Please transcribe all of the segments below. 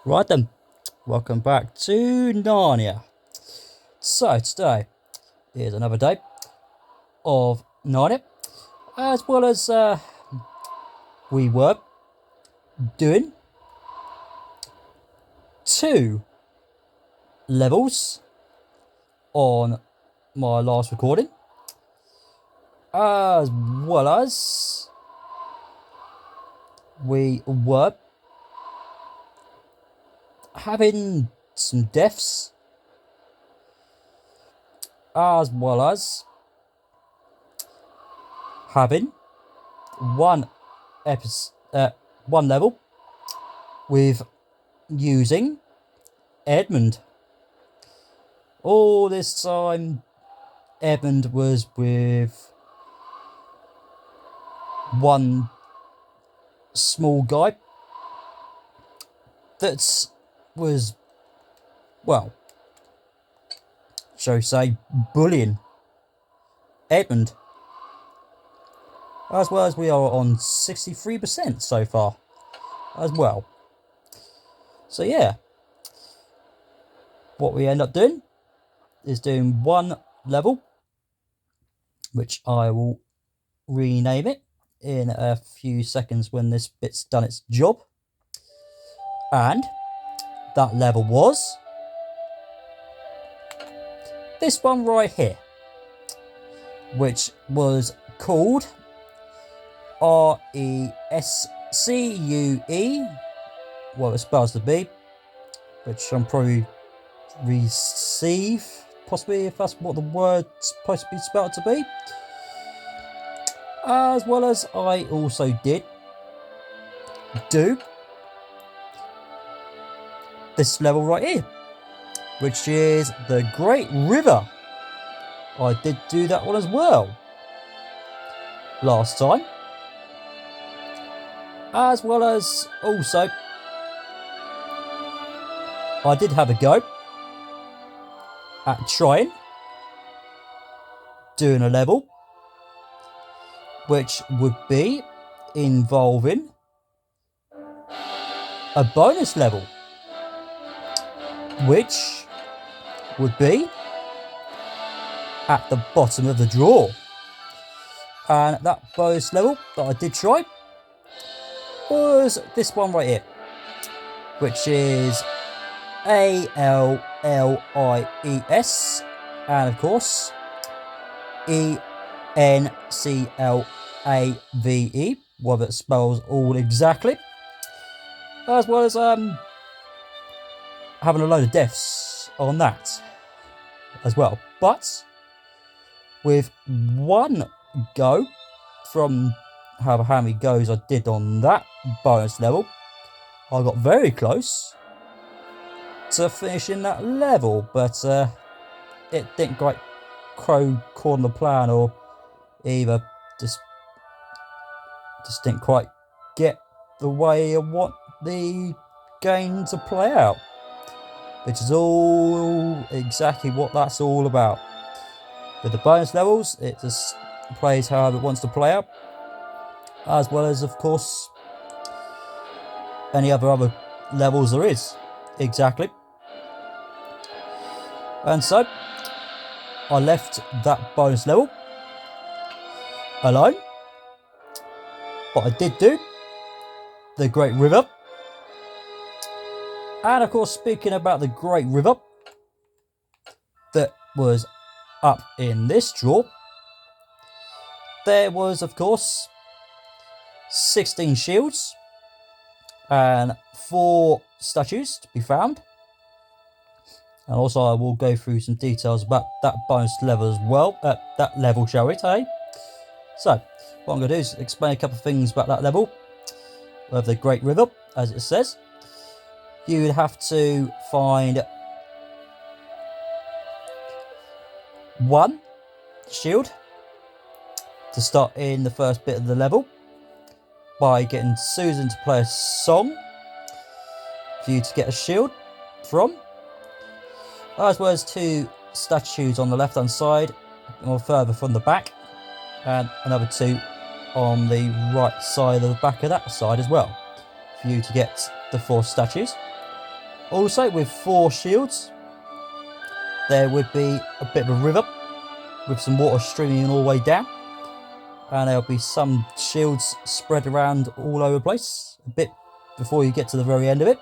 Right then, welcome back to Narnia. So today is another day of Narnia, as well as we were doing 2 levels on my last recording, as well as we were having some deaths, as well as having one level with using Edmund. All this time Edmund was with one small guy that was, well, shall we say, bullying Edmund. As well as we are on 63% so far as well. So yeah, what we end up doing is doing 1 level, which I will rename it in a few seconds when this bit's done its job. And that level was this one right here, which was called Rescue. Well, it spells to be, which I'm probably receive, possibly, if that's what the word's supposed to be spelled to be. As well as I also did do this level right here, which is the Great River. I did do that one as well last time. As well as also I did have a go at trying doing a level which would be involving a bonus level, which would be at the bottom of the drawer. And that bonus level that I did try was this one right here, which is ALLIES, and of course ENCLAVE, whether it spells all exactly, as well as having a load of deaths on that as well. But with one go from however how many goes I did on that bonus level, I got very close to finishing that level, but it didn't quite corner the plan, or either just didn't quite get the way I want the game to play out, which is all exactly what that's all about. With the bonus levels, it just plays however it wants to play out, as well as, of course, any other levels there is. Exactly. And so I left that bonus level alone, but I did do the Great River. And of course, speaking about the Great River that was up in this drawer, there was, of course, 16 shields and 4 statues to be found. And also I will go through some details about that bonus level as well, that level, shall we say. So what I'm going to do is explain a couple of things about that level of the Great River. As it says, you would have to find 1 shield to start in the first bit of the level by getting Susan to play a song for you to get a shield from, as well as 2 statues on the left hand side or further from the back, and another 2 on the right side of the back of that side as well, for you to get the 4 statues. Also, with 4 shields, there would be a bit of a river with some water streaming all the way down. And there'll be some shields spread around all over the place, a bit before you get to the very end of it.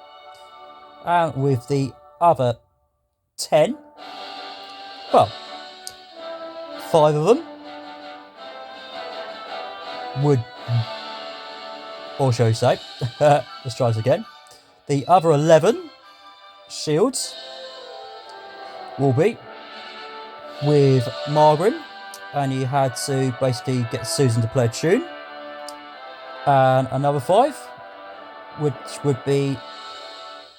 And with the other 10, well, 5 of them would, or shall we say, let's try this again. The other 11 shields will be with Margaret, and you had to basically get Susan to play a tune. And another 5, which would be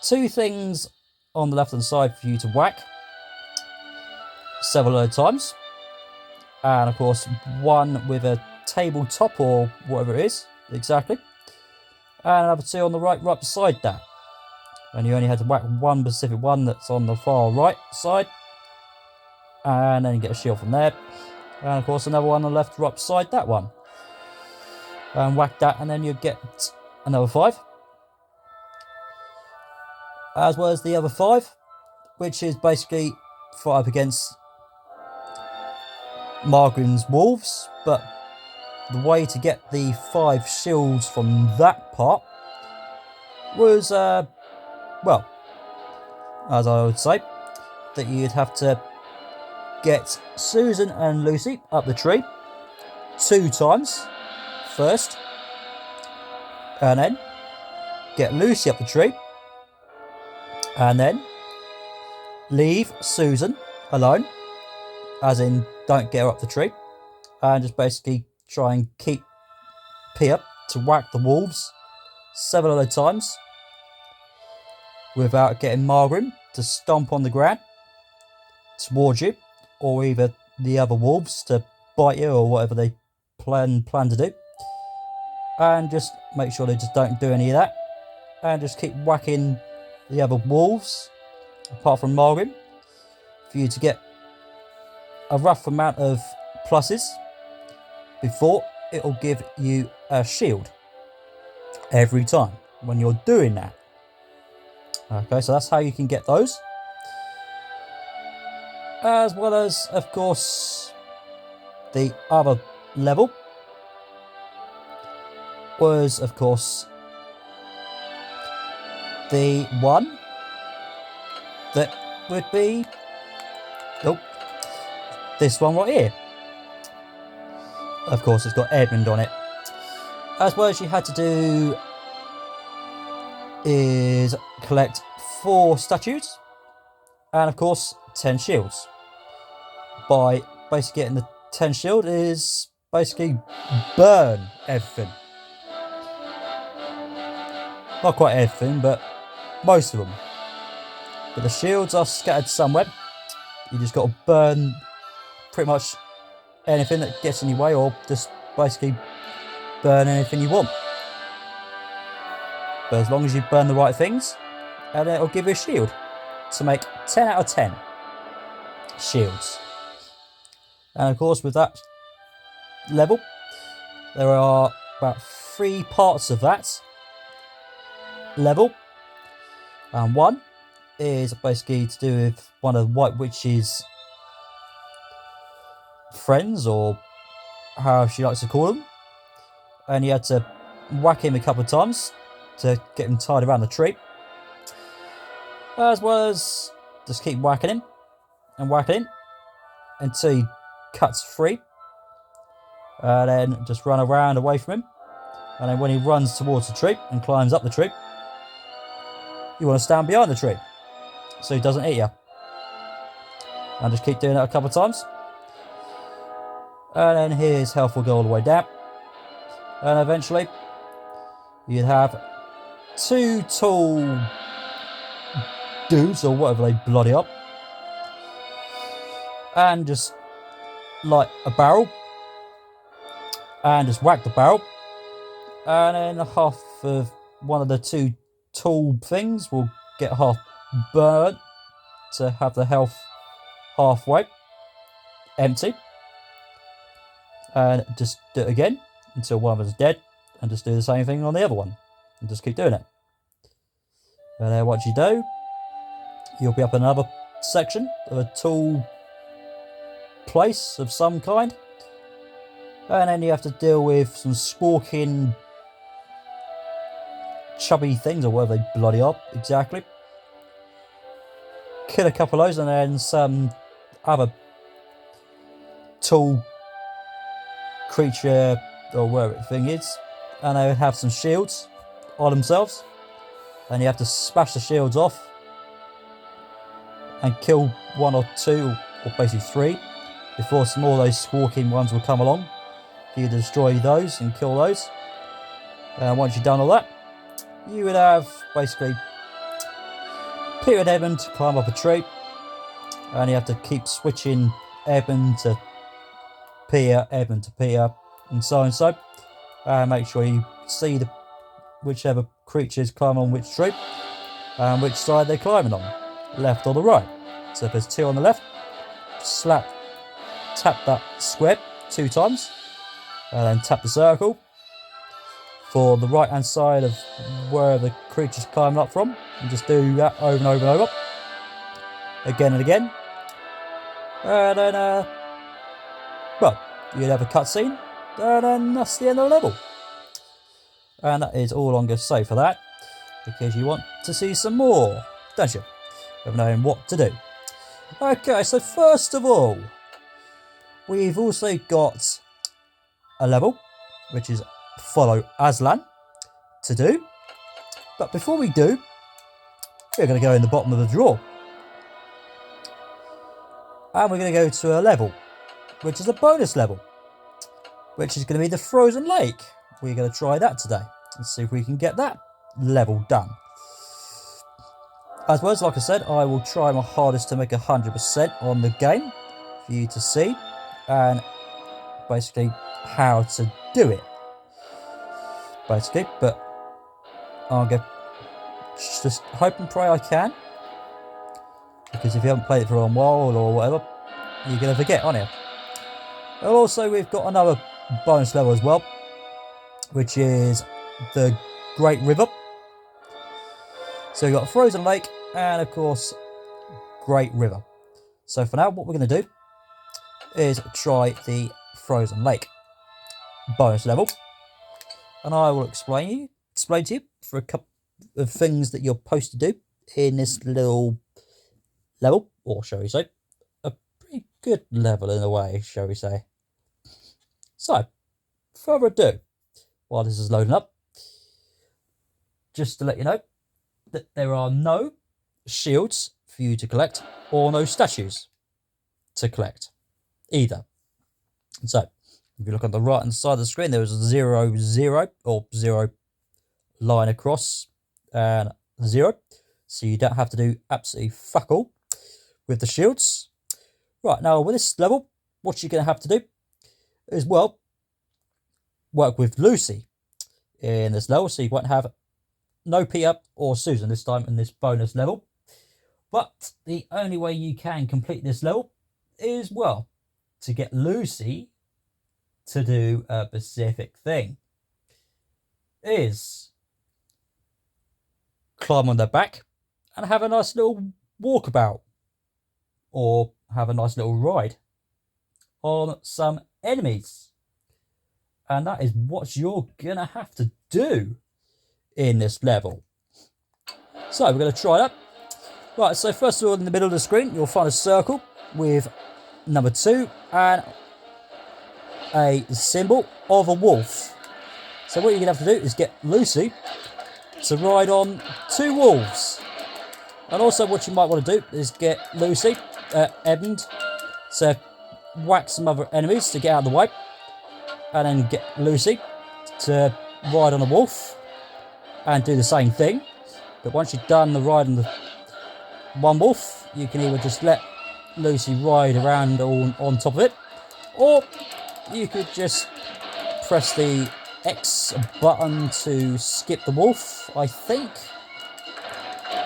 2 things on the left hand side for you to whack several other times. And of course, 1 with a tabletop or whatever it is, exactly. And another 2 on the right beside that. And you only had to whack 1 specific one that's on the far right side. And then you get a shield from there. And of course another one on the left right beside that one. And whack that, and then you get another 5. As well as the other 5, which is basically fight up against Margaren's wolves. But the way to get the 5 shields from that part was, well, as I would say, that you'd have to get Susan and Lucy up the tree 2 times first, and then get Lucy up the tree, and then leave Susan alone, as in don't get her up the tree, and just basically try and keep Pia to whack the wolves several other times without getting Margaret to stomp on the ground towards you, or either the other wolves to bite you, or whatever they plan to do. And just make sure they just don't do any of that, and just keep whacking the other wolves apart from Margaret for you to get a rough amount of pluses before it'll give you a shield every time when you're doing that. Okay, so that's how you can get those. As well as, of course, the other level was, of course, the one that would be, oh, this one right here. Of course, it's got Edmund on it. As well as you had to do is collect 4 statues and, of course, 10 shields. By basically getting the 10 shield is basically burn everything. Not quite everything, but most of them. But the shields are scattered somewhere. You just got to burn pretty much anything that gets in your way, or just basically burn anything you want. But as long as you burn the right things, and it'll give you a shield to make 10 out of 10 shields. And of course, with that level, there are about 3 parts of that level, and one is basically to do with one of the White Witch's friends, or however she likes to call them, and you had to whack him a couple of times to get him tied around the tree, as well as just keep whacking him and whacking him until he cuts free, and then just run around away from him. And then when he runs towards the tree and climbs up the tree, you want to stand behind the tree so he doesn't eat you. And just keep doing that a couple of times. And then his health will go all the way down. And eventually, you'd have 2 tall dudes, or whatever they bloody up, and just light a barrel and just whack the barrel, and then half of one of the 2 tall things will get half burnt to have the health halfway empty, and just do it again until one of us is dead, and just do the same thing on the other one, and just keep doing it. And then what you do you'll be up in another section of a tall place of some kind. And then you have to deal with some squawking, chubby things, or whatever they bloody are, exactly. Kill a couple of those, and then some other tall creature, or whatever the thing is. And they have some shields on themselves. And you have to smash the shields off. And kill one or two, or basically three, before some more of those squawking ones will come along. You destroy those and kill those. And once you've done all that, you would have basically Peter and Edmund to climb up a tree, and you have to keep switching Edmund to Peter, Edmund to Peter, and so and so. And make sure you see whichever creatures climb on which tree and which side they're climbing on, left or the right. So if there's two on the left, tap that square 2 times. And then tap the circle for the right hand side of where the creature's climbing up from. And just do that over and over and over. Again and again. And then, well, you'd have a cutscene. And then that's the end of the level. And that is all I'm going to say for that. Because you want to see some more, don't you? Of knowing what to do. Okay, so first of all, we've also got a level, which is follow Aslan to do. But before we do, we're going to go in the bottom of the drawer. And we're going to go to a level, which is a bonus level, which is going to be the Frozen Lake. We're going to try that today and see if we can get that level done. As well as, like I said, I will try my hardest to make 100% on the game for you to see. And basically how to do it, basically, but I'll just hope and pray I can, because if you haven't played it for a while or whatever, you're going to forget, aren't you? And also we've got another bonus level as well, which is the Great River. So we've got Frozen Lake and of course Great River. So for now, what we're going to do is try the Frozen Lake bonus level, and I will explain to you for a couple of things that you're supposed to do in this little level, or shall we say, a pretty good level in a way, shall we say. So, further ado, while this is loading up, just to let you know that there are no shields for you to collect, or no statues to collect either. So, if you look on the right hand side of the screen, there is a 0, 0, or 0 line across and 0. So you don't have to do absolutely fuck all with the shields. Right, now with this level, what you're going to have to do is, well, work with Lucy in this level. So you won't have no Peter or Susan this time in this bonus level. But the only way you can complete this level is, well, to get Lucy to do a specific thing, is climb on their back and have a nice little walkabout, or have a nice little ride on some enemies. And that is what you're gonna have to do in this level. So we're gonna try that. Right, so first of all, in the middle of the screen, you'll find a circle with number 2 and a symbol of a wolf. So what you're going to have to do is get Lucy to ride on 2 wolves. And also what you might want to do is get Lucy, Edmund, to whack some other enemies to get out of the way. And then get Lucy to ride on a wolf and do the same thing. But once you've done the ride on the one wolf, you can either just let Lucy ride around on top of it, or you could just press the X button to skip the wolf, I think.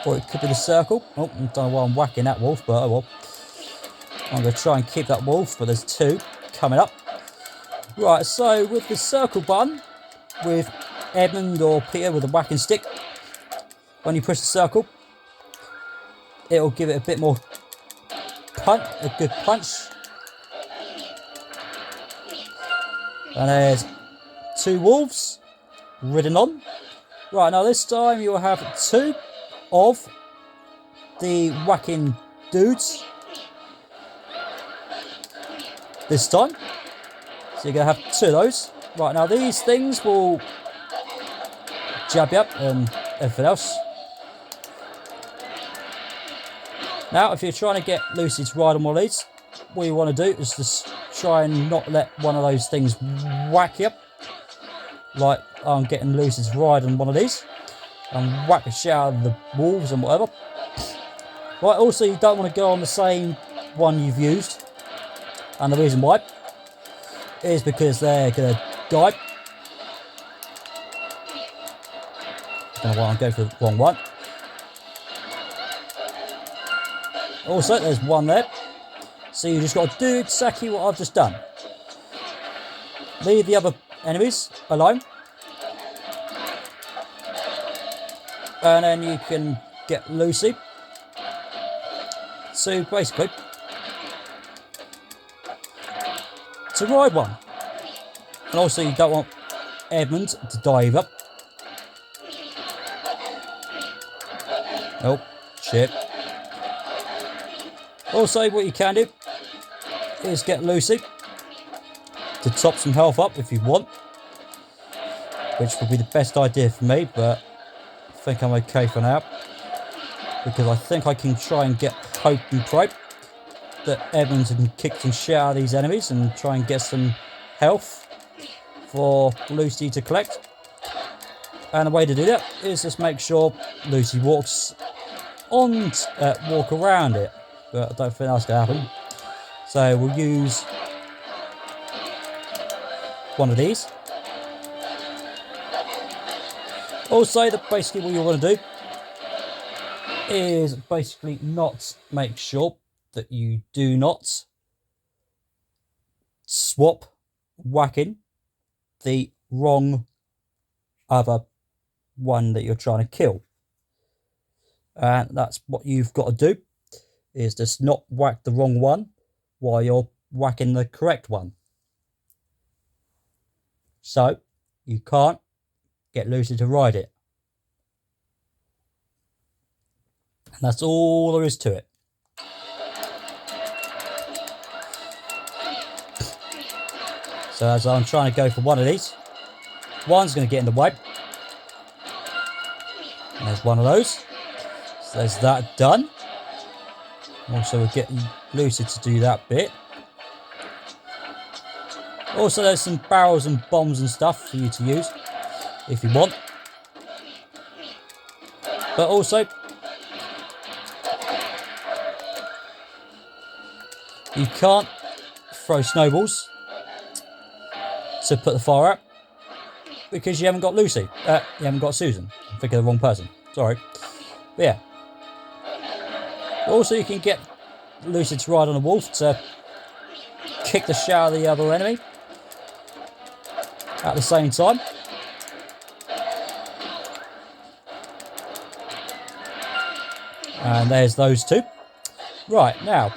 Or it could be the circle. Oh, I don't know why I'm whacking that wolf, but oh well. I'm going to try and keep that wolf, but there's 2 coming up. Right, so with the circle button, with Edmund or Peter with a whacking stick, when you push the circle, it'll give it a bit more punch, a good punch. And there's 2 wolves ridden on. Right, now this time you'll have 2 of the whacking dudes. This time. So you're going to have 2 of those. Right, now these things will jab you up and everything else. Now, if you're trying to get Lucy to ride on one of these, what you want to do is just try and not let one of those things whack you up. Like I'm getting Lucy to ride on one of these. And whack the shit out of the wolves and whatever. Right, also you don't want to go on the same one you've used. And the reason why is because they're going to die. I don't know why I'm going for the wrong one. Also, there's one there. So you just got to do exactly what I've just done. Leave the other enemies alone. And then you can get Lucy. So basically, to ride one. And also you don't want Edmund to dive up. Oh, shit. Also, what you can do is get Lucy to top some health up if you want. Which would be the best idea for me, but I think I'm okay for now. Because I think I can try and get hope and pray that Edmund can kick some shit out of these enemies and try and get some health for Lucy to collect. And the way to do that is just make sure Lucy walks around it. But I don't think that's going to happen. So we'll use one of these. Also, basically what you want to do is basically not make sure that you do not swap whacking the wrong other one that you're trying to kill. And that's what you've got to do, is just not whack the wrong one while you're whacking the correct one. So you can't get Lucy to ride it. And that's all there is to it. So as I'm trying to go for one of these, one's going to get in the way. And there's one of those. So there's that done. Also, we'll get Lucy to do that bit. Also, there's some barrels and bombs and stuff for you to use if you want. But also, you can't throw snowballs to put the fire out because you haven't got Lucy. You haven't got Susan. I'm thinking of the wrong person. Sorry. But yeah. Also, you can get Lucy to ride on a wolf to kick the shit out of the other enemy at the same time. And there's those 2. Right, now,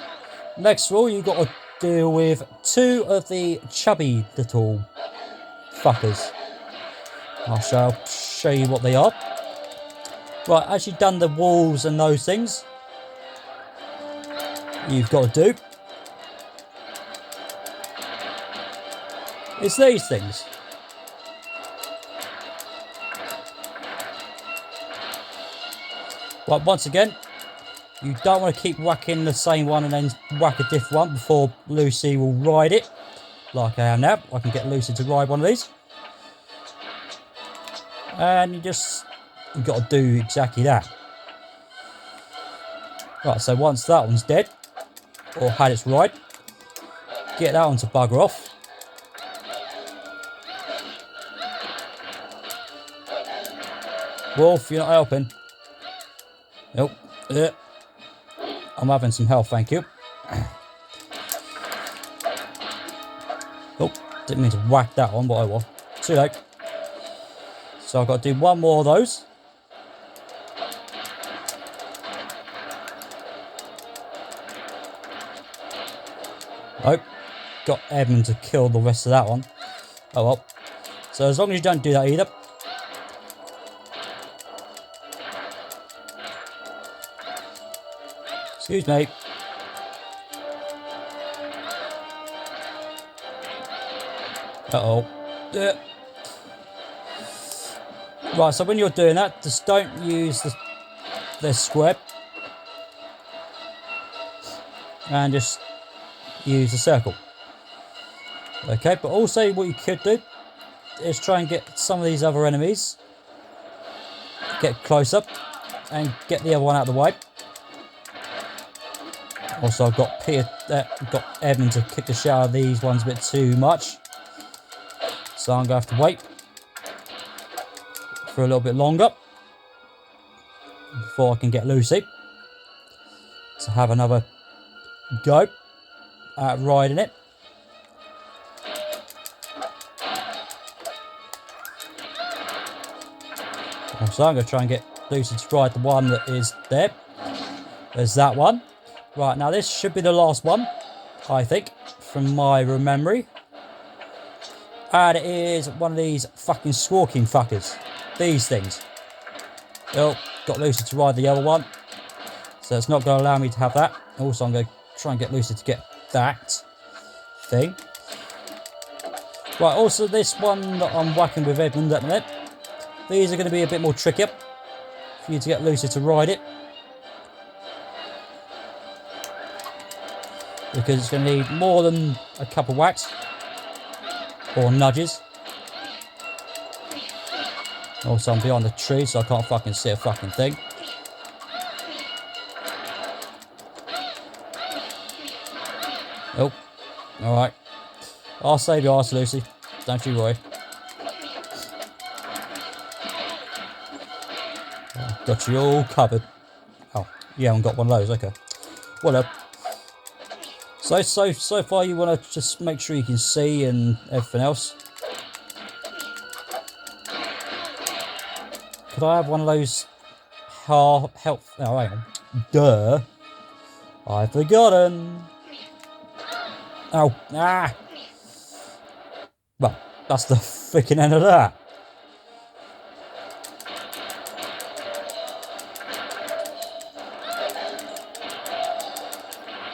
next of all, you've got to deal with 2 of the chubby little fuckers. I shall show you what they are. Right, as you've done the wolves and those things, you've got to do is these things. Right, once again, you don't want to keep whacking the same one and then whack a different one before Lucy will ride it. Like I am now. I can get Lucy to ride one of these. And you've got to do exactly that. Right, so once that one's dead, or had its ride, get that one to bugger off. Wolf, you're not helping. Nope. I'm having some health, thank you. Oh, didn't mean to whack that one, but I will. Too late. So I've got to do one more of those. Oh, got Edmund to kill the rest of that one. Oh well. So as long as you don't do that either. Excuse me. Uh-oh. Right, so when you're doing that, just don't use the square. And just use the circle. Okay, but also what you could do is try and get some of these other enemies. Get close up and get the other one out of the way. Also, I've got got Edmund to kick the shit out of these ones a bit too much. So I'm going to have to wait for a little bit longer before I can get Lucy to have another go at riding it. So I'm going to try and get Lucy to ride the one that is there. There's that one. Right, now this should be the last one, I think, from my memory. And it is one of these fucking squawking fuckers. These things. Oh, got Lucy to ride the other one. So it's not going to allow me to have that. Also, I'm going to try and get Lucy to get that thing. Right, also this one that I'm whacking with Edmund at the minute. These are going to be a bit more trickier for you to get Lucy to ride it. Because it's going to need more than a couple whacks. Or nudges. Also, I'm behind the tree, so I can't fucking see a fucking thing. Oh. Alright. I'll save your ass, Lucy. Don't you worry. Got you all covered. Oh, you haven't got one of those, okay. Whatever. So far you want to just make sure you can see and everything else. Could I have one of those health? Oh, hang on. Duh. I've forgotten. Oh, ah. Well, that's the freaking end of that.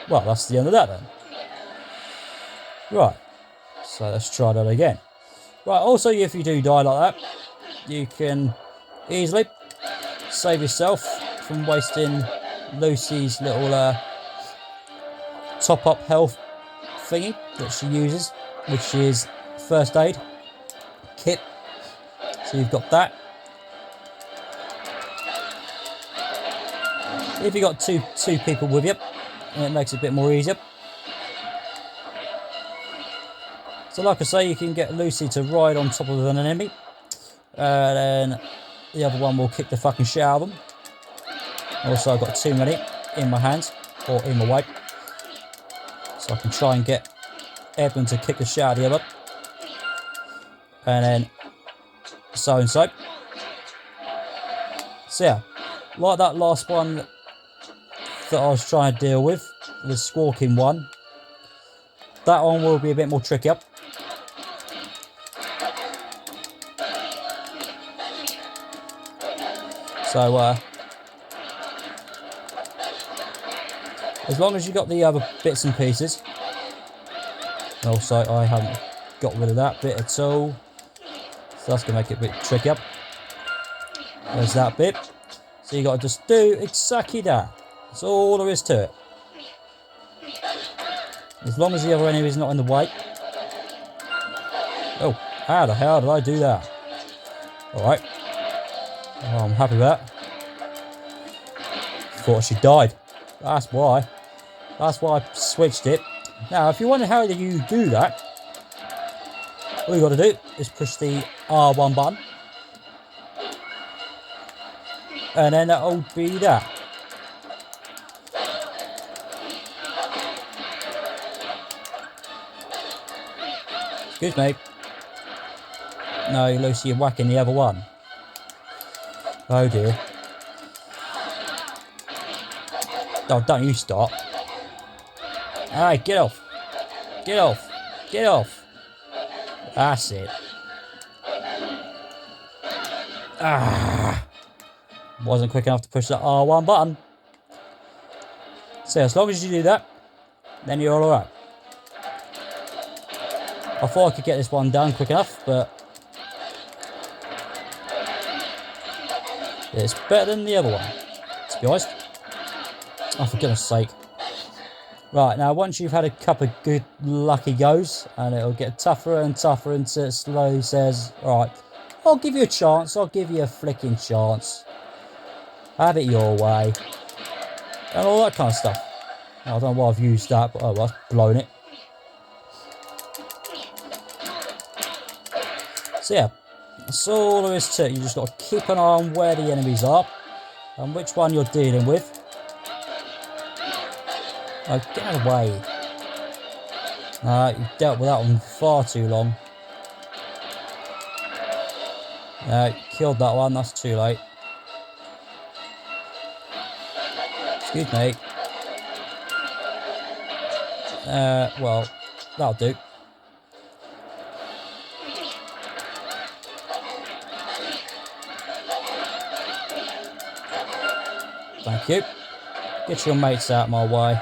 Well, that's the end of that then. Right. So let's try that again. Right, also if you do die like that, you can easily save yourself from wasting Lucy's little top-up health thingy that she uses, which is first aid kit. So you've got that. If you've got two people with you, and it makes it a bit more easier. So like I say, you can get Lucy to ride on top of an enemy. And then the other one will kick the fucking shit out of them. Also, I've got too many in my hands, or in my way. So I can try and get Edmund to kick the shit out of the other. And then so and so. So yeah, like that last one that I was trying to deal with, the squawking one. That one will be a bit more trickier. So, as long as you got the other bits and pieces. Also, I haven't got rid of that bit at all. So that's going to make it a bit trickier. There's that bit. So you got to just do exactly that. That's all there is to it. As long as the other enemy is not in the way. Oh, how the hell did I do that? Alright. Oh, I'm happy with that. Thought she died. That's why. That's why I switched it. Now, if you wonder how you do that, all you got to do is push the R1 button. And then that'll be that. Excuse me. No, Lucy, you're whacking the other one. Oh dear. Oh, don't you stop. Alright, get off. Get off. Get off. That's it. Ah. Wasn't quick enough to push that R1 button. So as long as you do that, then you're alright. I thought I could get this one done quick enough, but it's better than the other one, to be honest. Oh, for goodness sake. Right, now once you've had a couple of good lucky goes, and it'll get tougher and tougher until it slowly says, alright, I'll give you a chance, I'll give you a flicking chance. Have it your way. And all that kind of stuff. I don't know why I've used that, but oh well, I've blown it. So yeah, that's all there is to it. You just got to keep an eye on where the enemies are and which one you're dealing with. Oh, get out of the way. You've dealt with that one far too long. Killed that one, that's too late. Excuse me. Well, that'll do. Thank you. Get your mates out of my way.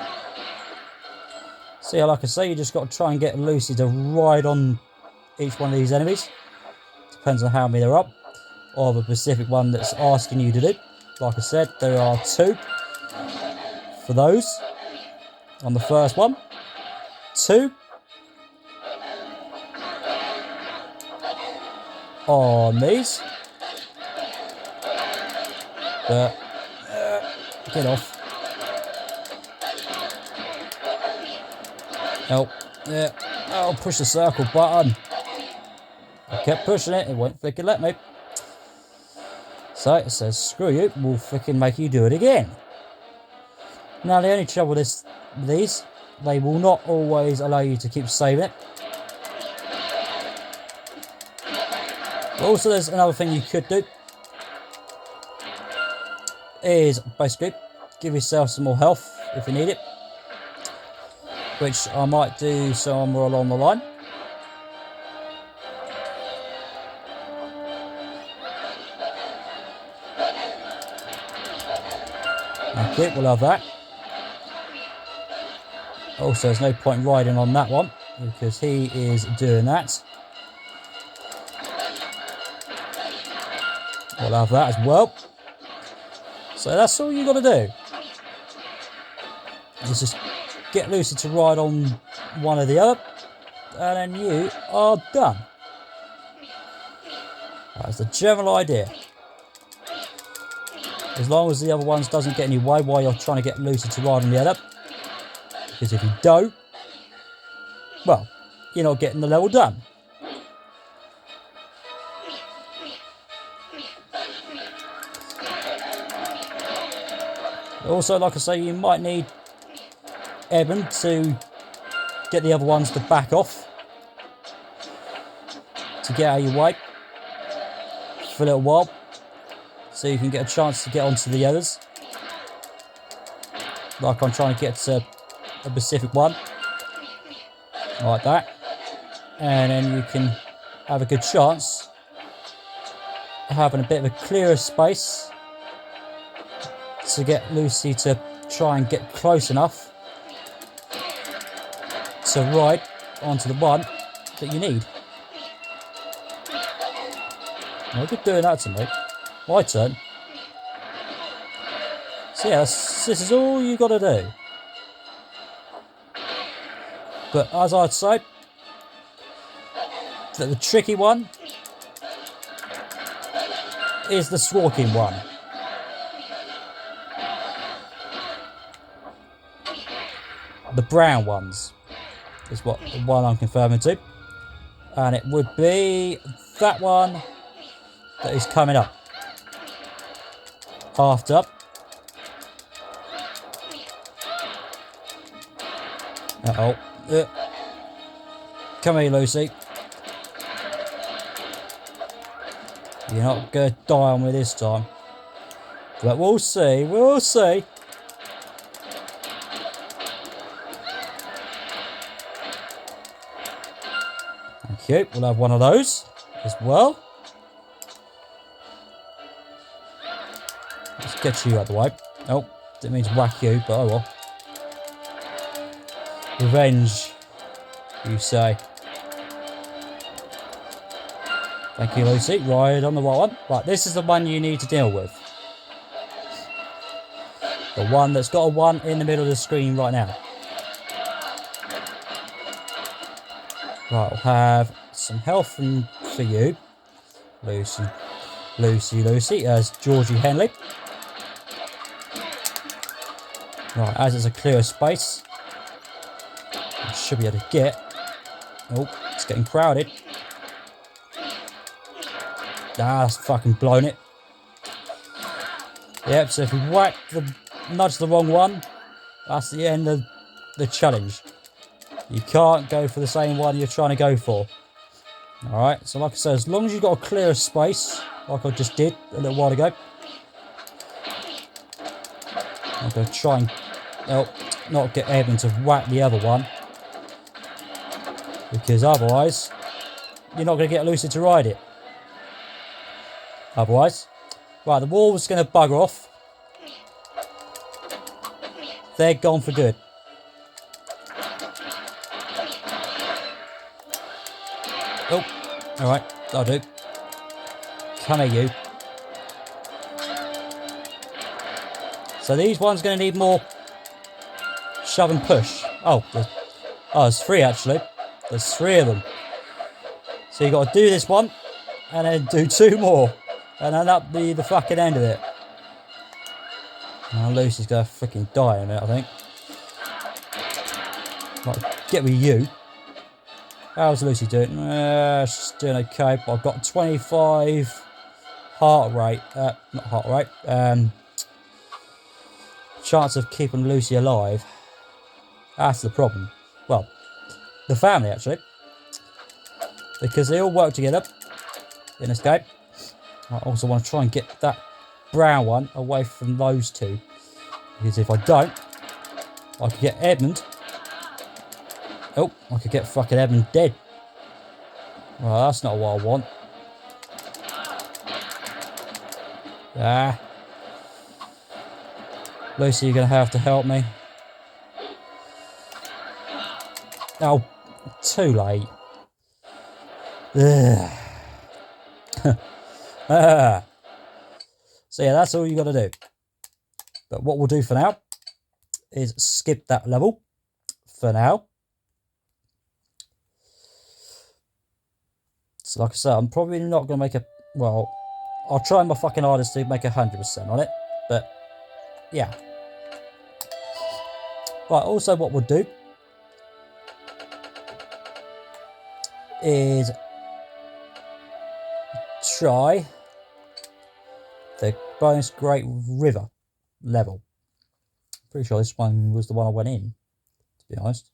So yeah, like I say, you just got to try and get Lucy to ride on each one of these enemies. Depends on how many they're up. Or the specific one that's asking you to do. Like I said, there are 2 for those. On the first one. 2 on these. But get off. Oh, yeah. Oh, push the circle button. I kept pushing it, it won't flick and let me. So it says, screw you, we'll flick and make you do it again. Now the only trouble with these, they will not always allow you to keep saving it. Also, there's another thing you could do. Is basically give yourself some more health if you need it. Which I might do somewhere along the line. Okay, we'll have that. Also, there's no point riding on that one because he is doing that. We'll have that as well. So that's all you got to do. Just get Lucy to ride on one or the other, and then you are done. That's the general idea. As long as the other ones doesn't get in your way while you're trying to get Lucy to ride on the other. Because if you do, well, you're not getting the level done. Also, like I say, you might need Eben to get the other ones to back off. To get out of your way. For a little while. So you can get a chance to get onto the others. Like I'm trying to get to a specific one. Like that. And then you can have a good chance of having a bit of a clearer space to get Lucy to try and get close enough to ride onto the one that you need. Well, good doing that to me. My turn. So yes, this is all you got to do. But as I'd say, that the tricky one is the stalking one. The brown ones is what the one I'm confirming to. And it would be that one that is coming up. After. Uh-oh. Come here, Lucy. You're not going to die on me this time. But we'll see. We'll see. Thank you. We'll have one of those as well. Let's get you out the way. Oh, didn't mean to whack you, but oh well. Revenge, you say. Thank you, Lucy. Right on the right one. Right, this is the one you need to deal with. The one that's got a 1 in the middle of the screen right now. Right, we'll have some health for you. Lucy, as Georgie Henley. Right, as it's a clear space, I should be able to get. Oh, it's getting crowded. Ah, that's fucking blown it. Yep, so if you nudge the wrong one, that's the end of the challenge. You can't go for the same one you're trying to go for. Alright, so like I said, as long as you've got a clear space, like I just did a little while ago. I'm going to try and not get Edmund to whack the other one. Because otherwise, you're not going to get Lucy to ride it. Otherwise. Right, the wall's going to bugger off. They're gone for good. Oh, alright, that'll do. Come here, you. So these ones going to need more shove and push. Oh, there's 3 actually. There's 3 of them. So you got to do this one, and then do 2 more. And then that'll be the fucking end of it. Now Lucy's going to freaking die in a minute, I think. Right, get with you. How's Lucy doing? She's doing okay, but I've got 25 heart rate. Not heart rate. Chance of keeping Lucy alive. That's the problem. Well, the family actually. Because they all work together in this game. I also want to try and get that brown one away from those 2. Because if I don't, I could get Edmund. Oh, I could get fucking Edmund dead. Well, that's not what I want. Ah. Lucy, you're going to have to help me. Oh, too late. Ugh. So yeah, that's all you got to do. But what we'll do for now is skip that level for now. So like I said, I'm probably not going to make a... Well, I'll try my fucking hardest to make 100% on it. But, yeah. Right, also what we'll do is try the bonus Great River level. Pretty sure this one was the one I went in, to be honest.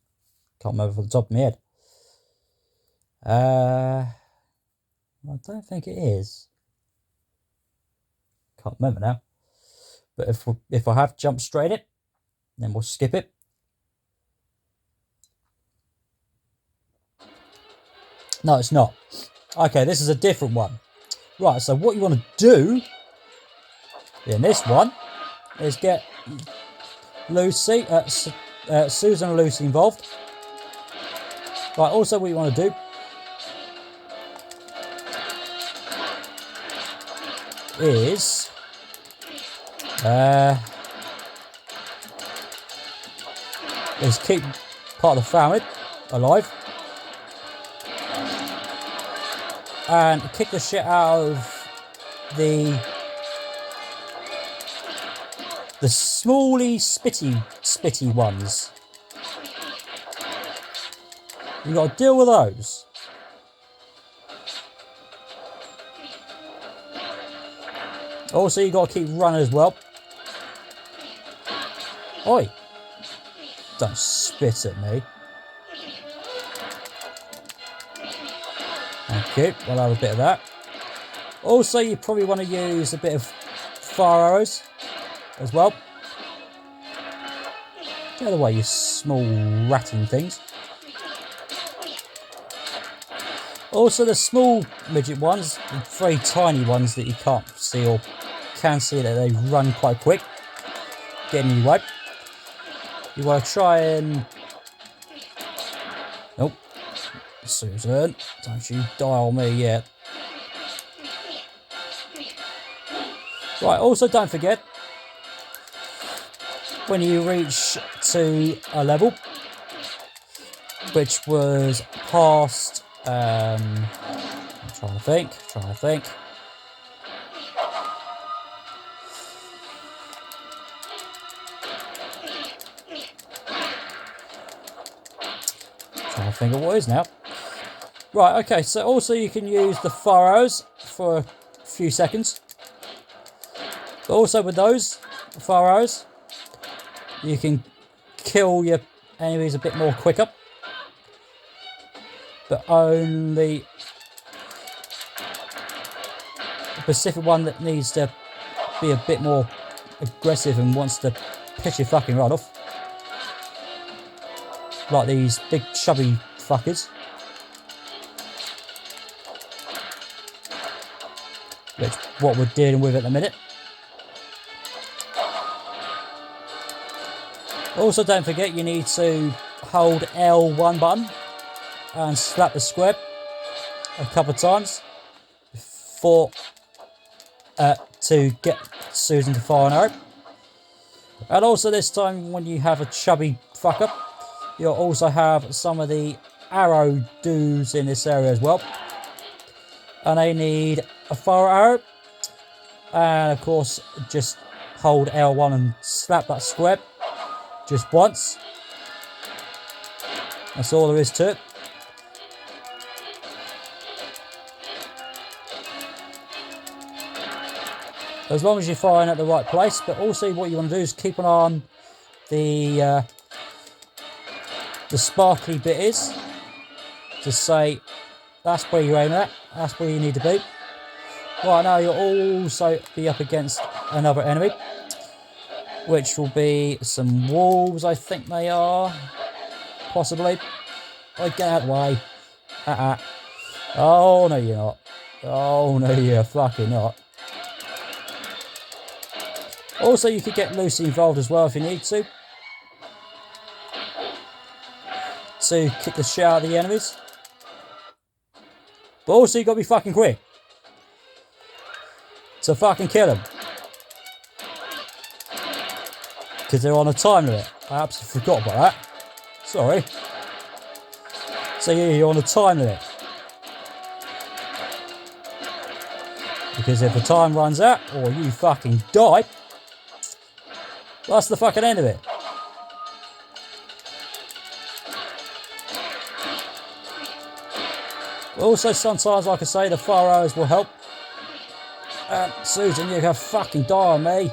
Can't remember from the top of my head. I don't think it is. Can't remember now. But if I have jumped straight it, then we'll skip it. No, it's not. Okay, this is a different one. Right, so what you want to do in this one is get Lucy, Susan and Lucy involved. Right, also what you want to do is keep part of the family alive and kick the shit out of the smally spitty ones. You got to deal with those. Also, you got to keep running as well. Oi! Don't spit at me. Thank you. We'll have a bit of that. Also, you probably want to use a bit of fire arrows as well. Get out of the way, you small ratting things. Also the small midget ones, the very tiny ones that you can't see or can see that they run quite quick, getting you away. You want to try and... Nope. Susan, don't you die on me yet. Right, also don't forget, when you reach to a level, which was past... I'm trying to think. Trying to think of what it is now. Right, okay, so also you can use the fire arrows for a few seconds. But also with those fire arrows, you can kill your enemies a bit more quicker. But only a specific one that needs to be a bit more aggressive and wants to piss your fucking rod off. Like these big chubby fuckers. Which what we're dealing with at the minute. Also don't forget you need to hold L1 button and slap the square a couple of times for to get Susan to fire an arrow. And also this time when you have a chubby fucker, you'll also have some of the arrow dudes in this area as well. And they need a fire arrow. And of course just hold L1 and slap that square just once. That's all there is to it. As long as you're firing at the right place, but also what you want to do is keep an eye on the sparkly bit is. Just say, that's where you're aiming at, that's where you need to be. Right now you'll also be up against another enemy, which will be some wolves, I think they are. Possibly. Oh, get out of the way. Oh, no you're not. Oh, no you're fucking not. Also, you could get Lucy involved as well if you need to kick the shit out of the enemies. But also, you got to be fucking quick to fucking kill them. Because they're on a time limit. I absolutely forgot about that. Sorry. So yeah, you're on a time limit. Because if the time runs out, or you fucking die, that's the fucking end of it. Also, sometimes, like I say, the fire arrows will help. Susan, you can fucking die on me.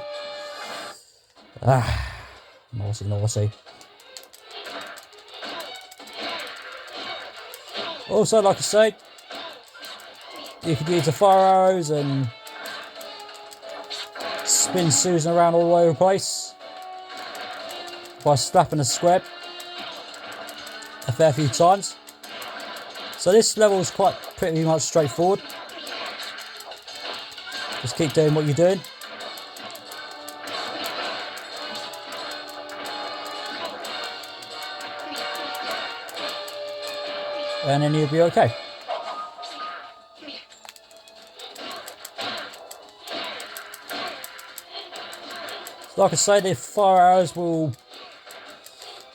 Naughty. Also, like I say, you could use the fire arrows and spin Susan around all over the place by slapping the square a fair few times. So this level is pretty much straightforward. Just keep doing what you're doing. And then you'll be okay. So like I say, the fire arrows will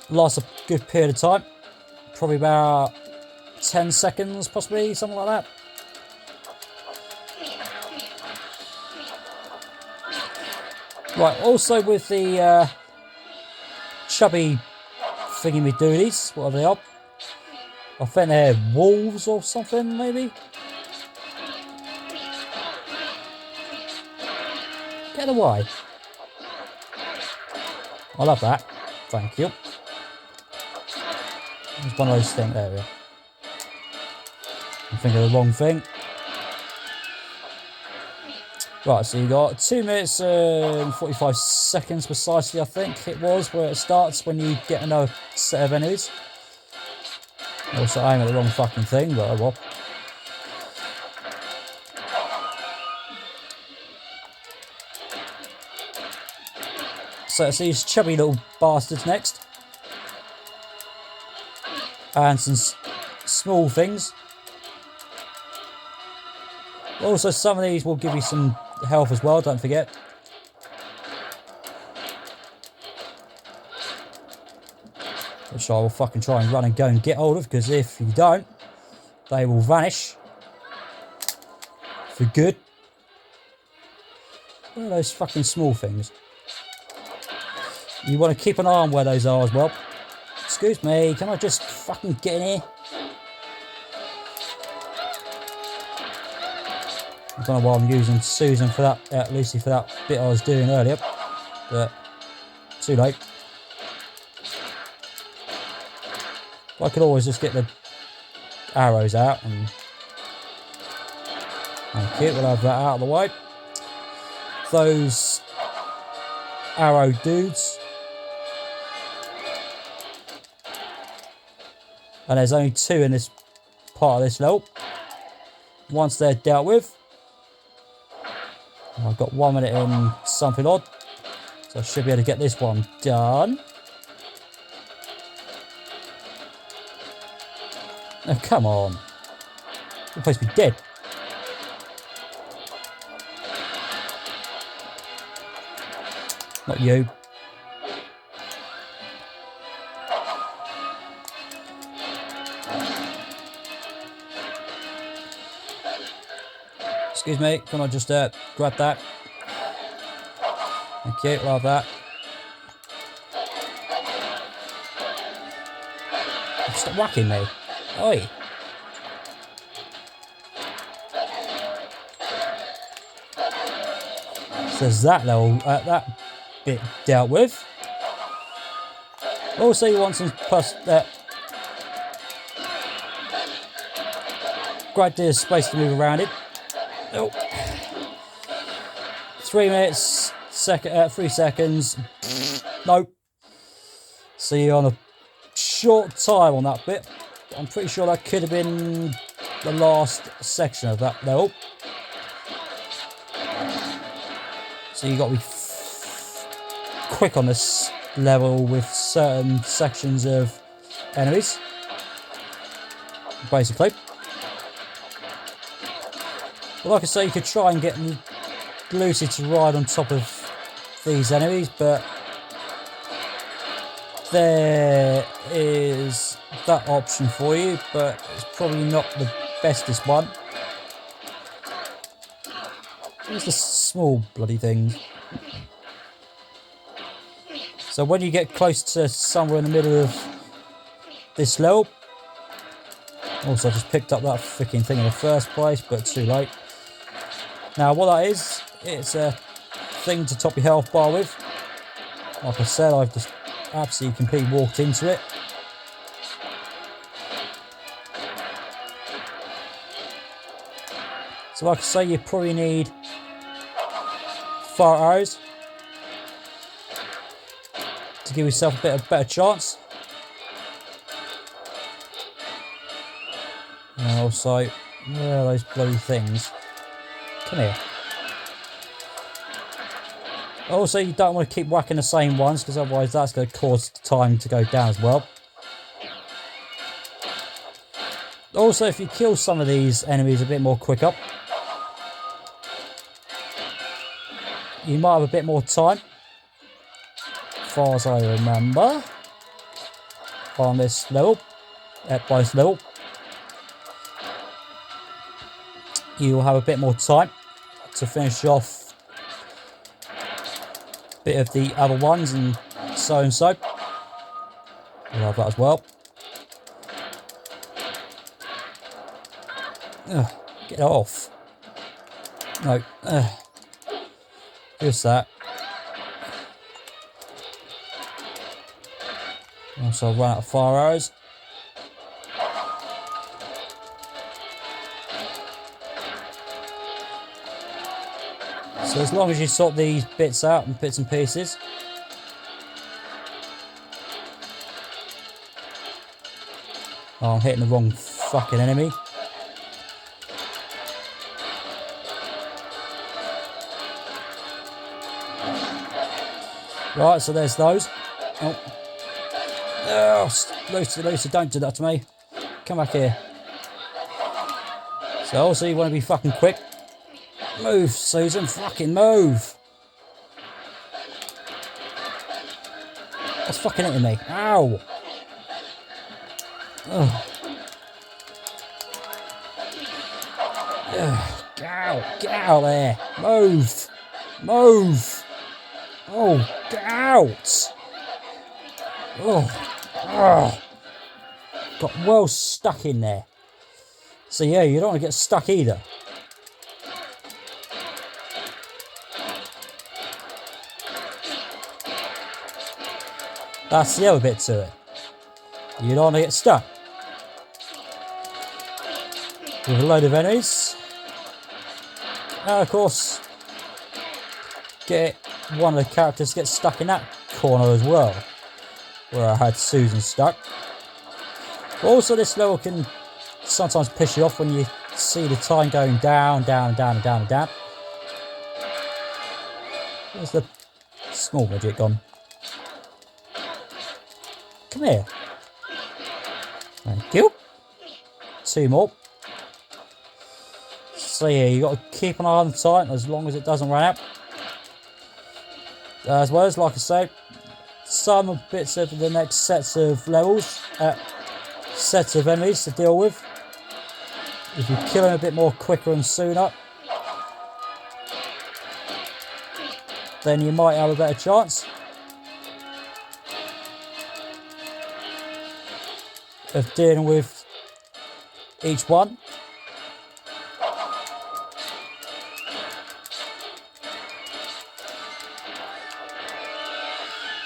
last a good period of time. Probably about 10 seconds, possibly, something like that. Right, also with the chubby thingy-me-doodies, whatever they are. I think they're wolves or something, maybe? Get away. I love that. Thank you. It's one of those things. There we go. I'm thinking of the wrong thing. Right, so you got 2 minutes and 45 seconds precisely, I think it was, where it starts when you get another set of enemies. Also, I aim at the wrong fucking thing, but oh well. So it's these chubby little bastards next. And some small things. Also, some of these will give you some health as well, don't forget. Which I will fucking try and run and go and get hold of, because if you don't, they will vanish. For good. Where are those fucking small things? You want to keep an eye on where those are as well. Excuse me, can I just fucking get in here? I don't know why I'm using Susan for that, Lucy for that bit I was doing earlier. But, too late. I could always just get the arrows out and... Okay, we'll have that out of the way. Those arrow dudes. And there's only 2 in this part of this level. Once they're dealt with, I've got 1 minute in something odd. So I should be able to get this one done. Oh, come on. You're supposed to be dead. Not you. Excuse me, can I just grab that? Thank you, we'll have that. Stop whacking me. Oi. So there's that level, that bit dealt with. Also, you want some plus great deal of space to move around it. Oh. 3 minutes, 3 seconds. Nope. So you're on a short time on that bit. I'm pretty sure that could have been the last section of that level. So you got to be quick on this level with certain sections of enemies. Basically. But like I say, you could try and get Lucy to ride on top of these enemies, but there is that option for you, but it's probably not the bestest one. It's the small bloody things. So when you get close to somewhere in the middle of this level, also I just picked up that freaking thing in the first place, but too late. Now what that is, it's a thing to top your health bar with. Like I said, I've just absolutely completely walked into it. So like I say, you probably need fire arrows to give yourself a better chance. And also, where are those bloody things? Come here. Also, you don't want to keep whacking the same ones, because otherwise that's going to cause time to go down as well. Also, if you kill some of these enemies a bit more quicker, you might have a bit more time, as far as I remember, on this level, at both level. You'll have a bit more time to finish off a bit of the other ones, and so and so. We'll have that as well. Ugh, get off. No. Just that. Also run out of fire arrows. So as long as you sort these bits out and bits and pieces. Oh, I'm hitting the wrong fucking enemy. Right, so there's those. Oh. Oh, Lucy, don't do that to me. Come back here. So also you want to be fucking quick. Move, Susan, fucking move. That's fucking hitting me. Ow. Oh. Get out there. Move. Move. Oh, get out. Oh. Got well stuck in there. So yeah, you don't want to get stuck either. That's the other bit to it. You don't want to get stuck with a load of enemies. And of course, get one of the characters gets stuck in that corner as well, where I had Susan stuck. But also this level can sometimes piss you off when you see the time going down, down, down, and down, and down. Where's the small midget gone? Come here. Thank you. 2 more. So yeah, you got to keep an eye on the time as long as it doesn't run out. As well as, like I say, some bits of the next sets of levels, sets of enemies to deal with. If you kill them a bit more quicker and sooner, then you might have a better chance of dealing with each one.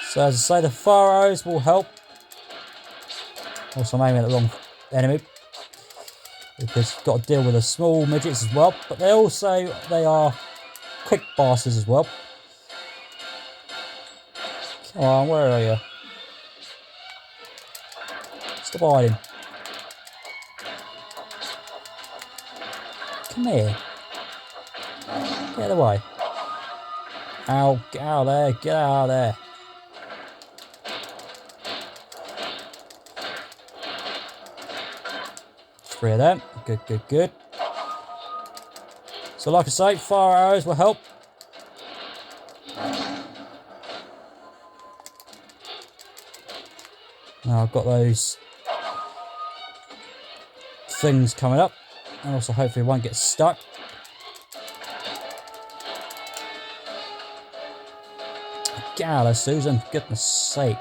So as I say, the fire arrows will help. Also, I'm aiming at the wrong enemy because you've got to deal with the small midgets as well. But they are quick bosses as well. Come on, where are you? Stop hiding. Come here. Get out of the way. Ow, get out of there, get out of there. Three of them. Good, good, good. So like I say, fire arrows will help. Now I've got those things coming up. And also hopefully won't get stuck. Get out of there, Susan, for goodness sake.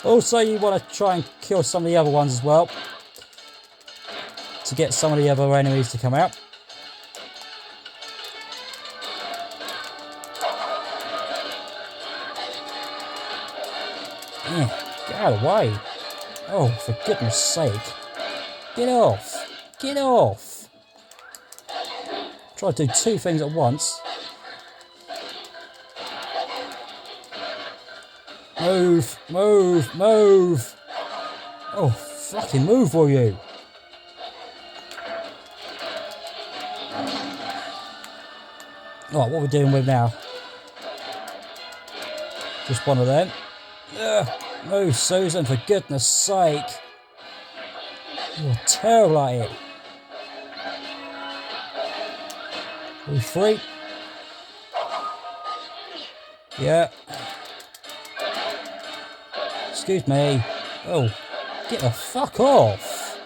Also, you want to try and kill some of the other ones as well, to get some of the other enemies to come out. Yeah, get out of the way. Oh, for goodness sake. Get off. Get off. Try to do 2 things at once. Move, move, move. Oh, fucking move, will you? Right, what we're dealing with now? Just one of them. Move, Susan, for goodness sake. You're terrible at it. Are we free? Yeah. Excuse me. Oh, get the fuck off.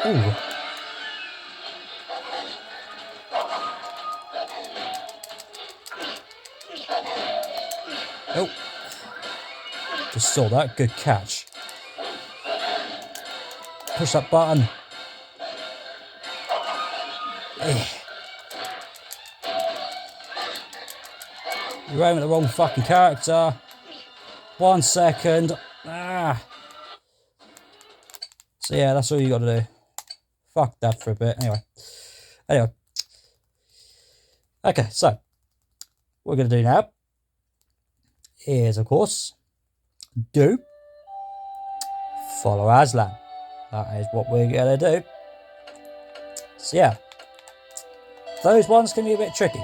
Ooh. Oh. Just saw that. Good catch. Push that button. You're aiming at the wrong fucking character. 1 second. Ah. So yeah, that's all you got to do. Fuck that for a bit. Anyway. Okay, so what we're going to do now is, of course, do follow Aslan. That is what we're going to do. So yeah, those ones can be a bit tricky.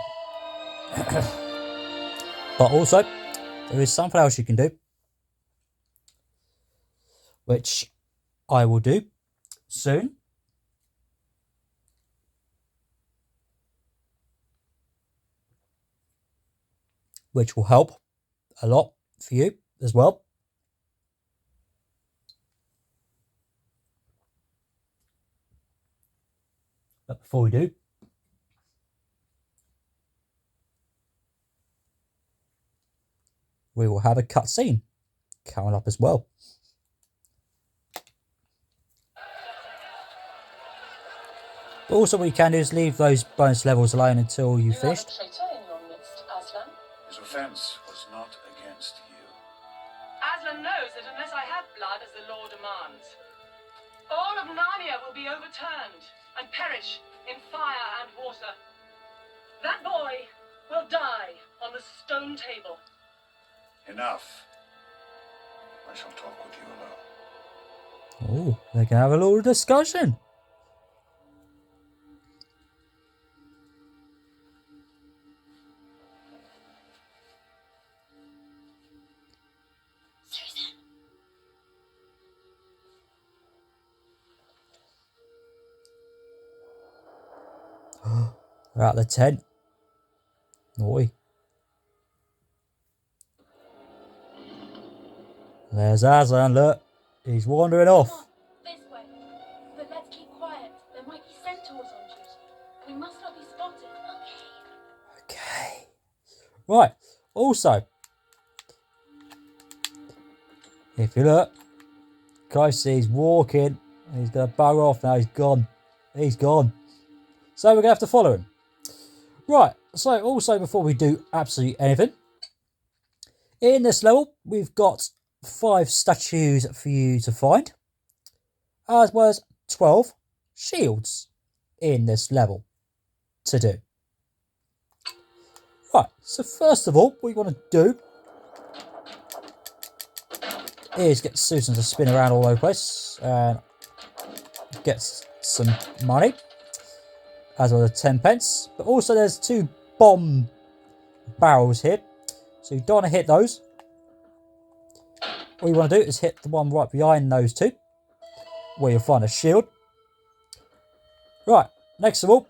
But also, there is something else you can do, which I will do soon. Which will help a lot for you as well. But before we do, we will have a cutscene coming up as well. But also what you can do is leave those bonus levels alone until you've finished. His offense was not against you. Aslan knows that unless I have blood as the law demands, all of Narnia will be overturned and perish in fire and water. That boy will die on the stone table. Enough. I shall talk with you alone. Oh, they can have a little discussion. They're out the tent. Oi. There's Aslan, look. He's wandering off. This way. But let's keep quiet. There might be centaurs on duty. We must not be spotted. Okay. Right. Also, if you look, guy sees walking. He's going to bugger off now. He's gone. He's gone. So we're going to have to follow him. Right. So also before we do absolutely anything, in this level, we've got 5 statues for you to find, as well as 12 shields in this level to do. Right, so first of all, what you want to do is get Susan to spin around all over the place and get some money, as well as 10 pence. But also there's 2 bomb barrels here, so you don't want to hit those. All you want to do is hit the one right behind those 2, where you'll find a shield. Right, next of all,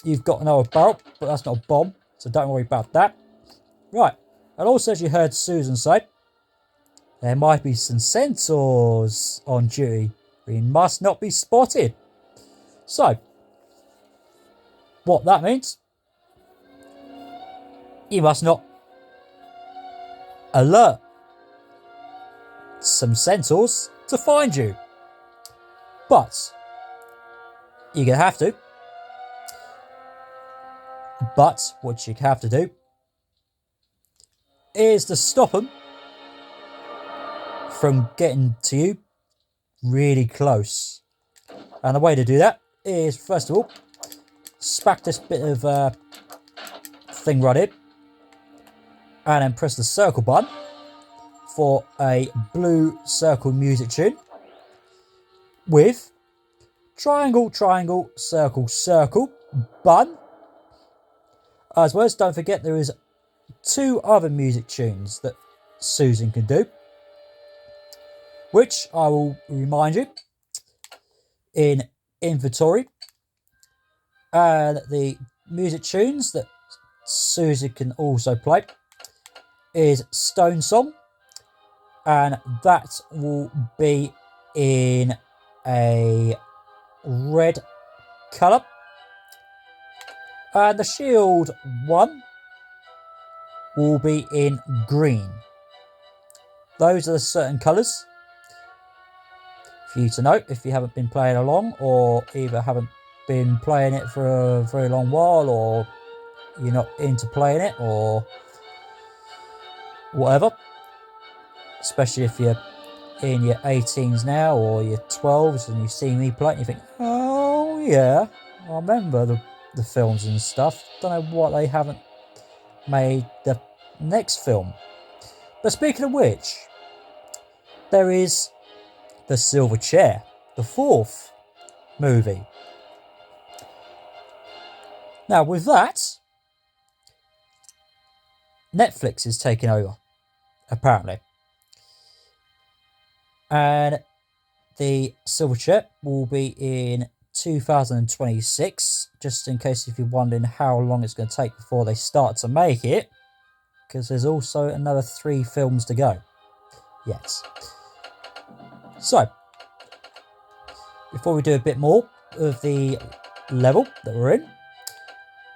you've got another barrel, but that's not a bomb, so don't worry about that. Right, and also as you heard Susan say, there might be some centaurs on duty. We must not be spotted. So, what that means, you must not alert some centaurs to find you. But you're going to have to. But what you have to do is to stop them from getting to you really close. And the way to do that is, first of all, smack this bit of thing right here, and then press the circle button for a blue circle music tune with triangle, triangle, circle, circle button. As well as, don't forget, there is 2 other music tunes that Susan can do, which I will remind you in inventory. And the music tunes that Susan can also play is Stone Song, and that will be in a red colour. And the shield one will be in green. Those are the certain colours for you to note if you haven't been playing along, or either haven't been playing it for a very long while, or you're not into playing it, or whatever. Especially if you're in your 18s now, or your 12s, and you see me play it and you think, oh yeah, I remember the films and stuff. Don't know what they haven't made the next film. But speaking of which, there is The Silver Chair, the 4th movie. Now with that, Netflix is taking over, apparently. And the silver chip will be in 2026, just in case if you're wondering how long it's going to take before they start to make it, because there's also another 3 films to go. Yes. So, before we do a bit more of the level that we're in,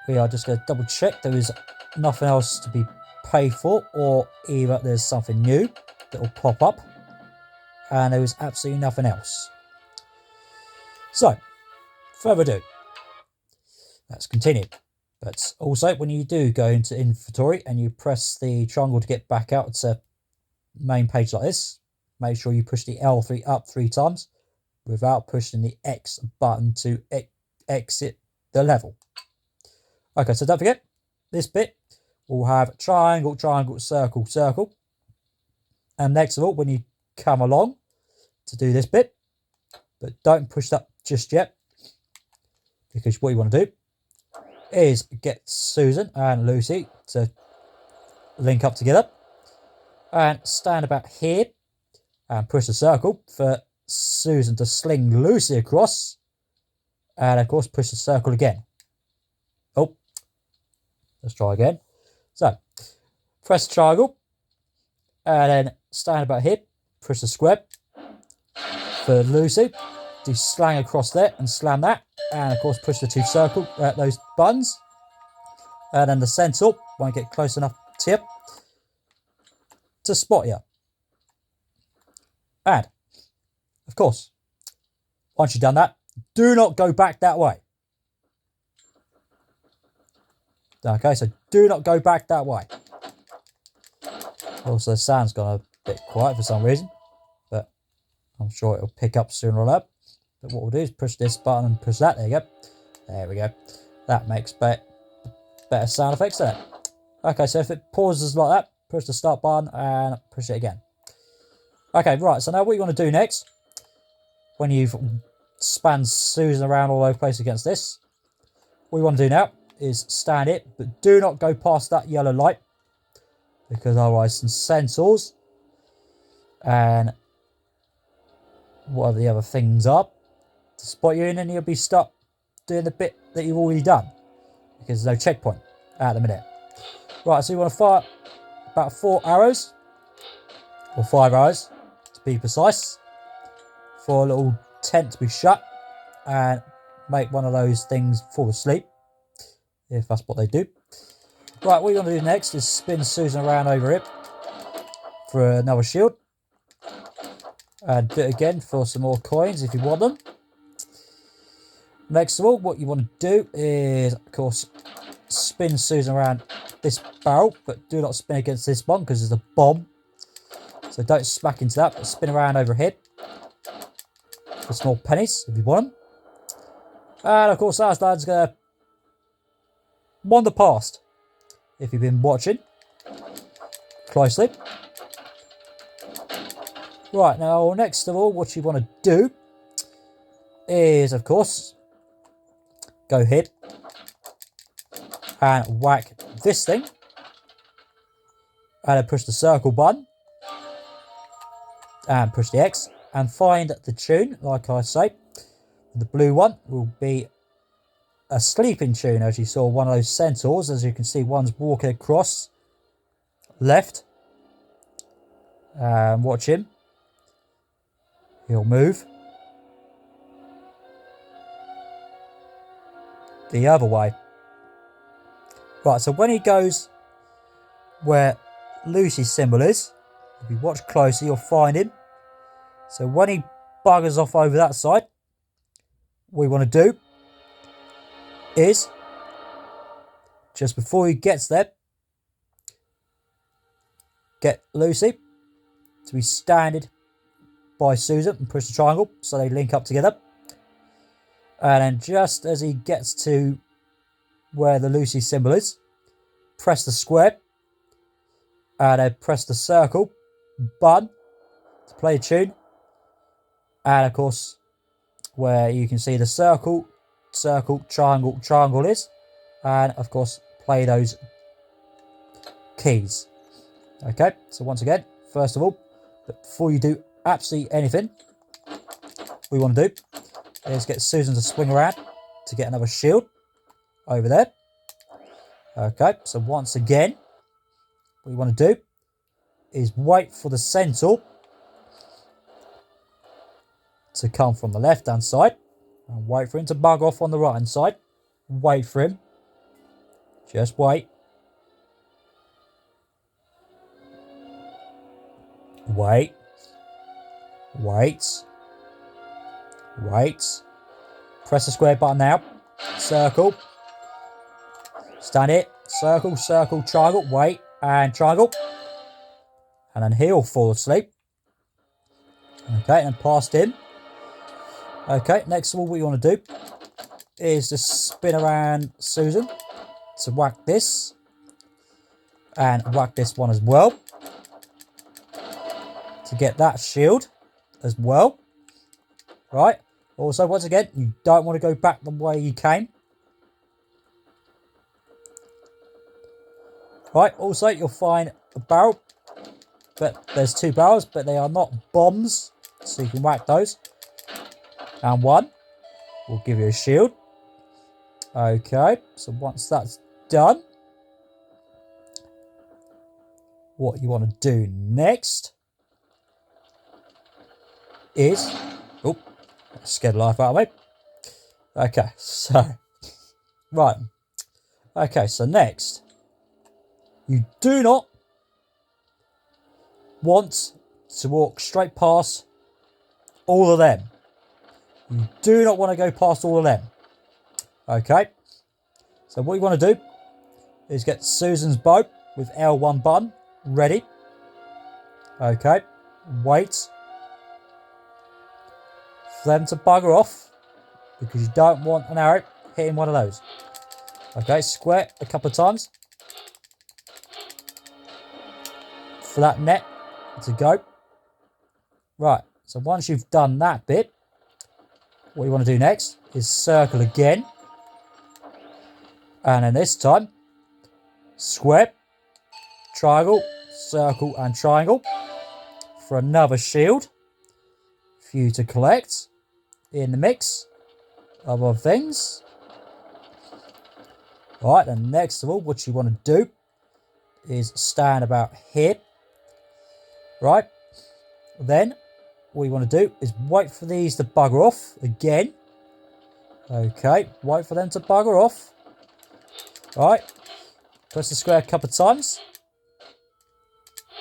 we are just going to double check there is nothing else to be paid for, or either there's something new that will pop up, and there is absolutely nothing else. So, further ado, let's continue. But also, when you do go into inventory and you press the triangle to get back out to main page like this, make sure you push the L3 up 3 times without pushing the X button to exit the level. Okay, so don't forget, this bit will have triangle, triangle, circle, circle. And next of all, when you come along to do this bit, but don't push that just yet, because what you want to do is get Susan and Lucy to link up together and stand about here and push the circle for Susan to sling Lucy across, and of course push the circle again. Oh, let's try again. So press the triangle and then stand about here, push the square for Lucy to slang across there and slam that, and of course push the 2 circle those buttons, and then the centre won't get close enough to you to spot you. And of course, once you've done that, do not go back that way. Okay, so do not go back that way. Also, the sound's gone a bit quiet for some reason, but I'm sure it'll pick up sooner or later. But what we'll do is push this button and push that. There you go. There we go. That makes better sound effects there. Okay, so if it pauses like that, push the start button and push it again. Okay, right, so now what you want to do next, when you've spanned Susan around all over the place against this, what you want to do now is stand it, but do not go past that yellow light, because otherwise some sensors and whatever the other things are to spot you in, and you'll be stuck doing the bit that you've already done, because there's no checkpoint at the minute. Right, so you want to fire about 4 arrows, or 5 arrows to be precise, for a little tent to be shut, and make one of those things fall asleep, if that's what they do. Right, what you want to do next is spin Susan around over it for another shield, and do it again for some more coins if you want them. Next of all, what you want to do is, of course, spin Susan around this barrel, but do not spin against this one because there's a bomb. So don't smack into that, but spin around over here for small pennies if you want them. And of course, that's going to wander past if you've been watching closely. Right, now next of all, what you want to do is, of course, go ahead and whack this thing, and then push the circle button and push the X and find the tune. Like I say, the blue one will be a sleeping tune, as you saw one of those centaurs. As you can see, one's walking across left, and watch him, he'll move the other way. Right, so when he goes where Lucy's symbol is, if you watch closely, you'll find him. So when he buggers off over that side, what we want to do is, just before he gets there, get Lucy to be standing by Susan and push the triangle so they link up together. And then just as he gets to where the Lucy symbol is, press the square and then press the circle button to play a tune. And of course, where you can see the circle, circle, triangle, triangle is, and of course play those keys. Okay, so once again, first of all, but before you do absolutely anything, what we want to do is get Susan to swing around to get another shield over there. Okay, so once again, what we want to do is wait for the centaur to come from the left hand side and wait for him to bug off on the right hand side. Wait for him. Just wait. Wait. Wait. Wait. Press the square button now. Circle. Stand it. Circle, circle, triangle. Wait. And triangle. And then he'll fall asleep. Okay, and then past him. Okay, next of all, what you want to do is just spin around Susan to whack this. And whack this one as well. To get that shield as well. Right. Also, once again, you don't want to go back the way you came. Right. Also, you'll find a barrel. But there's 2 barrels, but they are not bombs. So you can whack those. And one will give you a shield. Okay. So once that's done, what you want to do next is... Oh, scared the life out of me. Okay, so... Right. Okay, so next. You do not want to walk straight past all of them. You do not want to go past all of them. Okay. So what you want to do is get Susan's bow with L1 button ready. Okay. Wait for them to bugger off because you don't want an arrow hitting one of those. Okay, square a couple of times for that net to go. Right, so once you've done that bit, what you want to do next is circle again. And then this time, square, triangle, circle and triangle for another shield for you to collect in the mix of other things. Right, and next of all, what you want to do is stand about here. Right, then what you want to do is wait for these to bugger off again. Okay, wait for them to bugger off. Right, press the square a couple of times.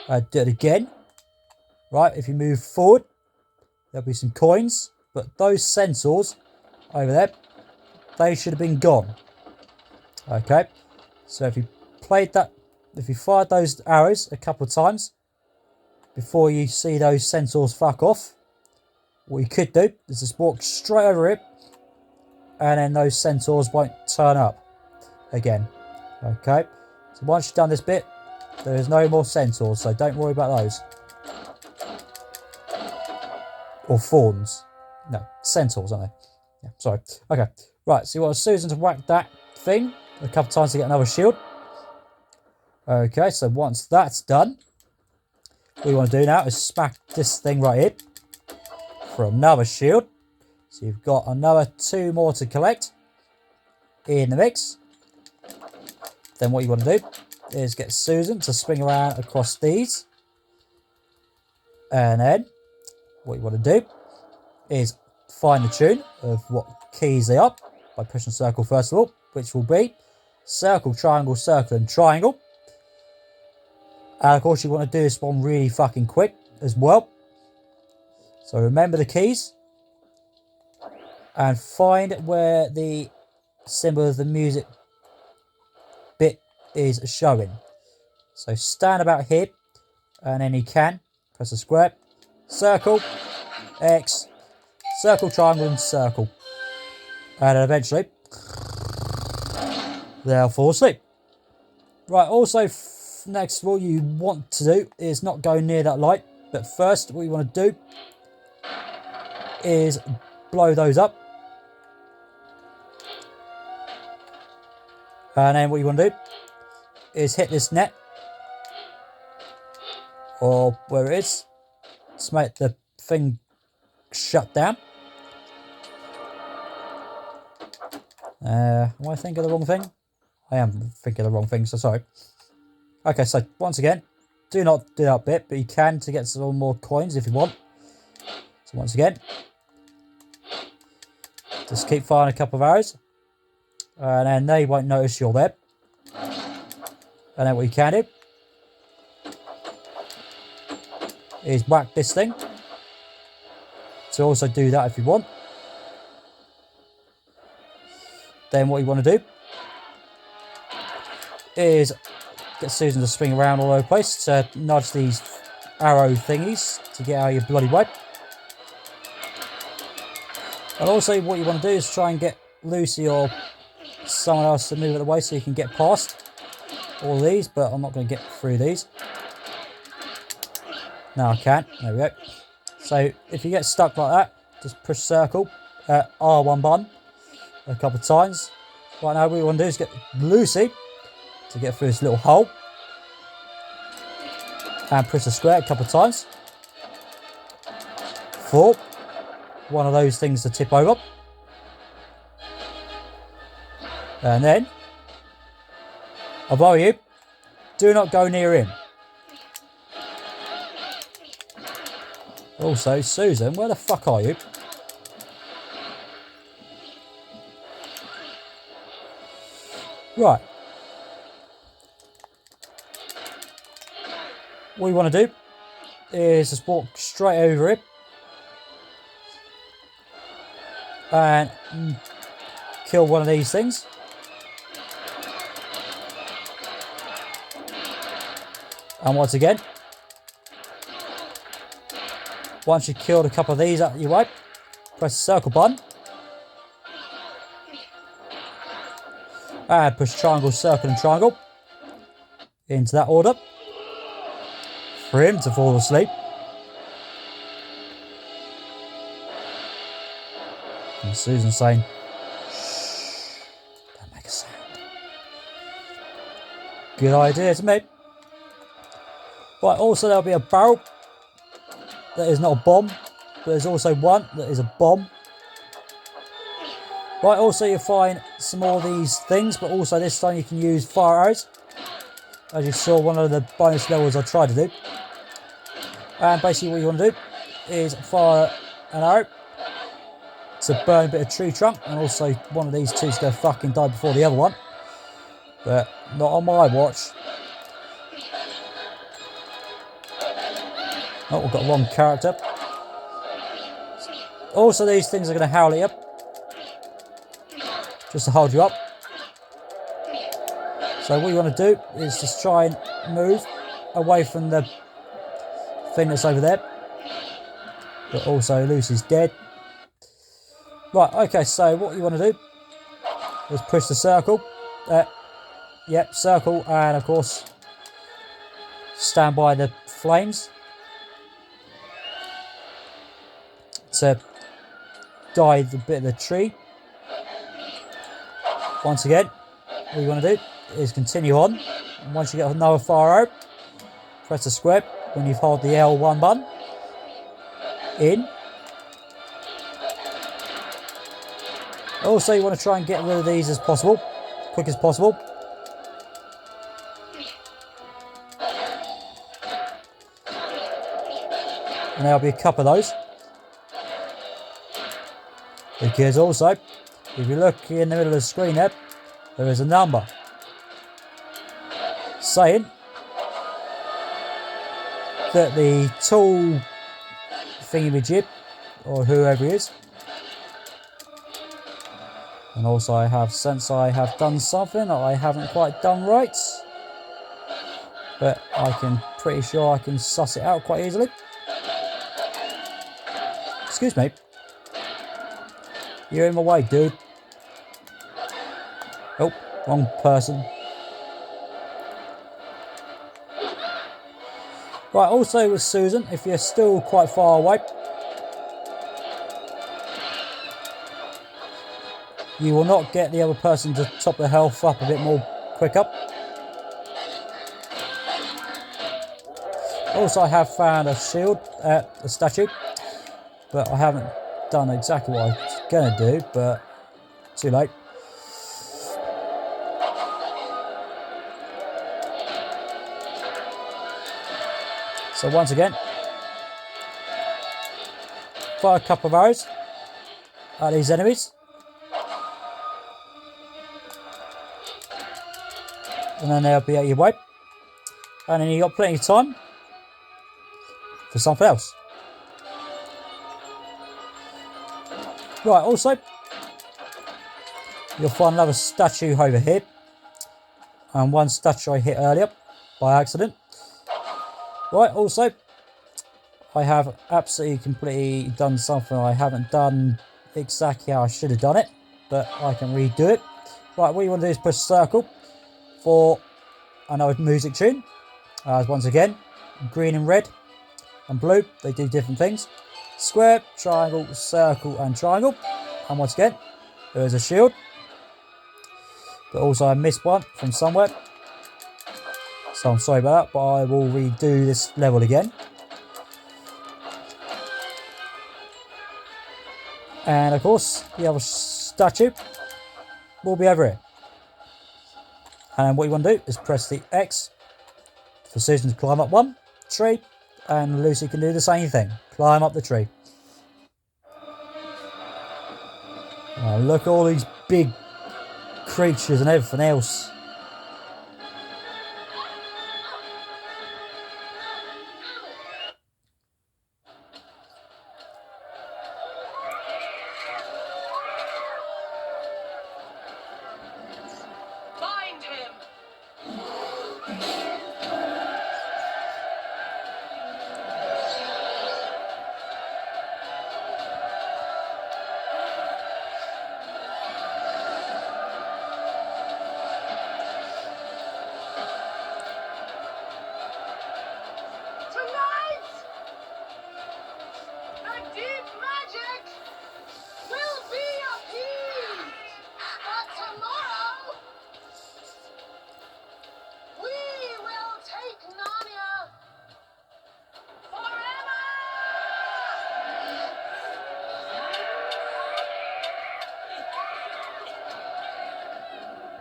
Do it again. Right, if you move forward, there'll be some coins, but those centaurs over there, they should have been gone. Okay, so if you fired those arrows a couple of times before you see those centaurs fuck off, what you could do is just walk straight over it, and then those centaurs won't turn up again. Okay, so once you've done this bit, there is no more centaurs, so don't worry about those. Or fawns. No, centaurs, aren't they? Yeah, sorry. Okay, right, so you want Susan to whack that thing a couple of times to get another shield. Okay, so once that's done, what you want to do now is smack this thing right here for another shield. So you've got another 2 more to collect in the mix. Then what you want to do is get Susan to swing around across these. And then what you want to do is find the tune of what keys they are by pushing circle first of all, which will be circle, triangle, circle and triangle. And of course you want to do this one really fucking quick as well. So remember the keys and find where the symbol of the music bit is showing. So stand about here and then you can press the square, circle, X, circle, triangle and circle. And then eventually they'll fall asleep. Right, also next what you want to do is not go near that light, but first what you want to do is blow those up. And then what you want to do is hit this net or where it is, to make the thing shut down. Am I thinking the wrong thing? I am thinking the wrong thing, so sorry. Okay, so once again, do not do that bit, but you can to get some more coins if you want. So once again, just keep firing a couple of arrows, and then they won't notice you're there. And then what you can do is whack this thing. So also do that if you want. Then what you want to do is get Susan to swing around all over the place to nudge these arrow thingies to get out of your bloody way. And also what you want to do is try and get Lucy or someone else to move out of the way so you can get past all these, but I'm not going to get through these. No, I can't. There we go. So if you get stuck like that, just push circle, R1 button a couple of times. Right now what we want to do is get Lucy to get through this little hole. And press the square a couple of times. 4. One of those things to tip over. And then, above you, do not go near him. Also, Susan, where the fuck are you? Right. What you want to do is just walk straight over it and kill one of these things. And once again, once you've killed a couple of these out of your way, press the circle button and push triangle, circle and triangle into that order for him to fall asleep. And Susan's saying, shh, don't make a sound. Good idea to me. Right, also there'll be a barrel that is not a bomb, but there's also one that is a bomb. Right, also you'll find some more of these things, but also this time you can use fire arrows. As you saw, one of the bonus levels I tried to do. And basically what you want to do is fire an arrow to burn a bit of tree trunk, and also one of these two is going to fucking die before the other one. But not on my watch. Oh, we've got the wrong character. Also these things are going to howl at you, just to hold you up. So what you want to do is just try and move away from the thing that's over there. But also Lucy's dead. Right, okay, so what you want to do is push the circle. Yep, circle, and of course stand by the flames to dye the bit of the tree. Once again, what you want to do is continue on. And once you get another fire arrow, press the square when you've held the L1 button in. Also, you want to try and get rid of these as possible, quick as possible. And there'll be a couple of those. Because also, if you look in the middle of the screen there is a number saying that the tool thingamajig, or whoever he is, and also I have, since I have done something that I haven't quite done right, but I can pretty sure I can suss it out quite easily. Excuse me. You're in my way, dude. Oh, wrong person. Right, also with Susan, if you're still quite far away, you will not get the other person to top their health up a bit more quicker. Also, I have found a shield, a statue, but I haven't done exactly what I was going to do, but too late. So once again, fire a couple of arrows at these enemies. And then they'll be out your way. And then you've got plenty of time for something else. Right, also, you'll find another statue over here. And one statue I hit earlier by accident. Right, also, I have absolutely completely done something I haven't done exactly how I should have done it. But I can redo it. Right, what you want to do is push circle for another music tune. As once again, green and red and blue, they do different things. Square, triangle, circle and triangle. And once again, there is a shield. But also I missed one from somewhere. So I'm sorry about that, but I will redo this level again. And of course, the other statue will be over here. And what you want to do is press the X for Susan to climb up one tree, and Lucy can do the same thing. Climb up the tree. Oh, look at all these big creatures and everything else. Find him! Tonight, the deep magic will be appeased. But tomorrow, we will take Narnia forever!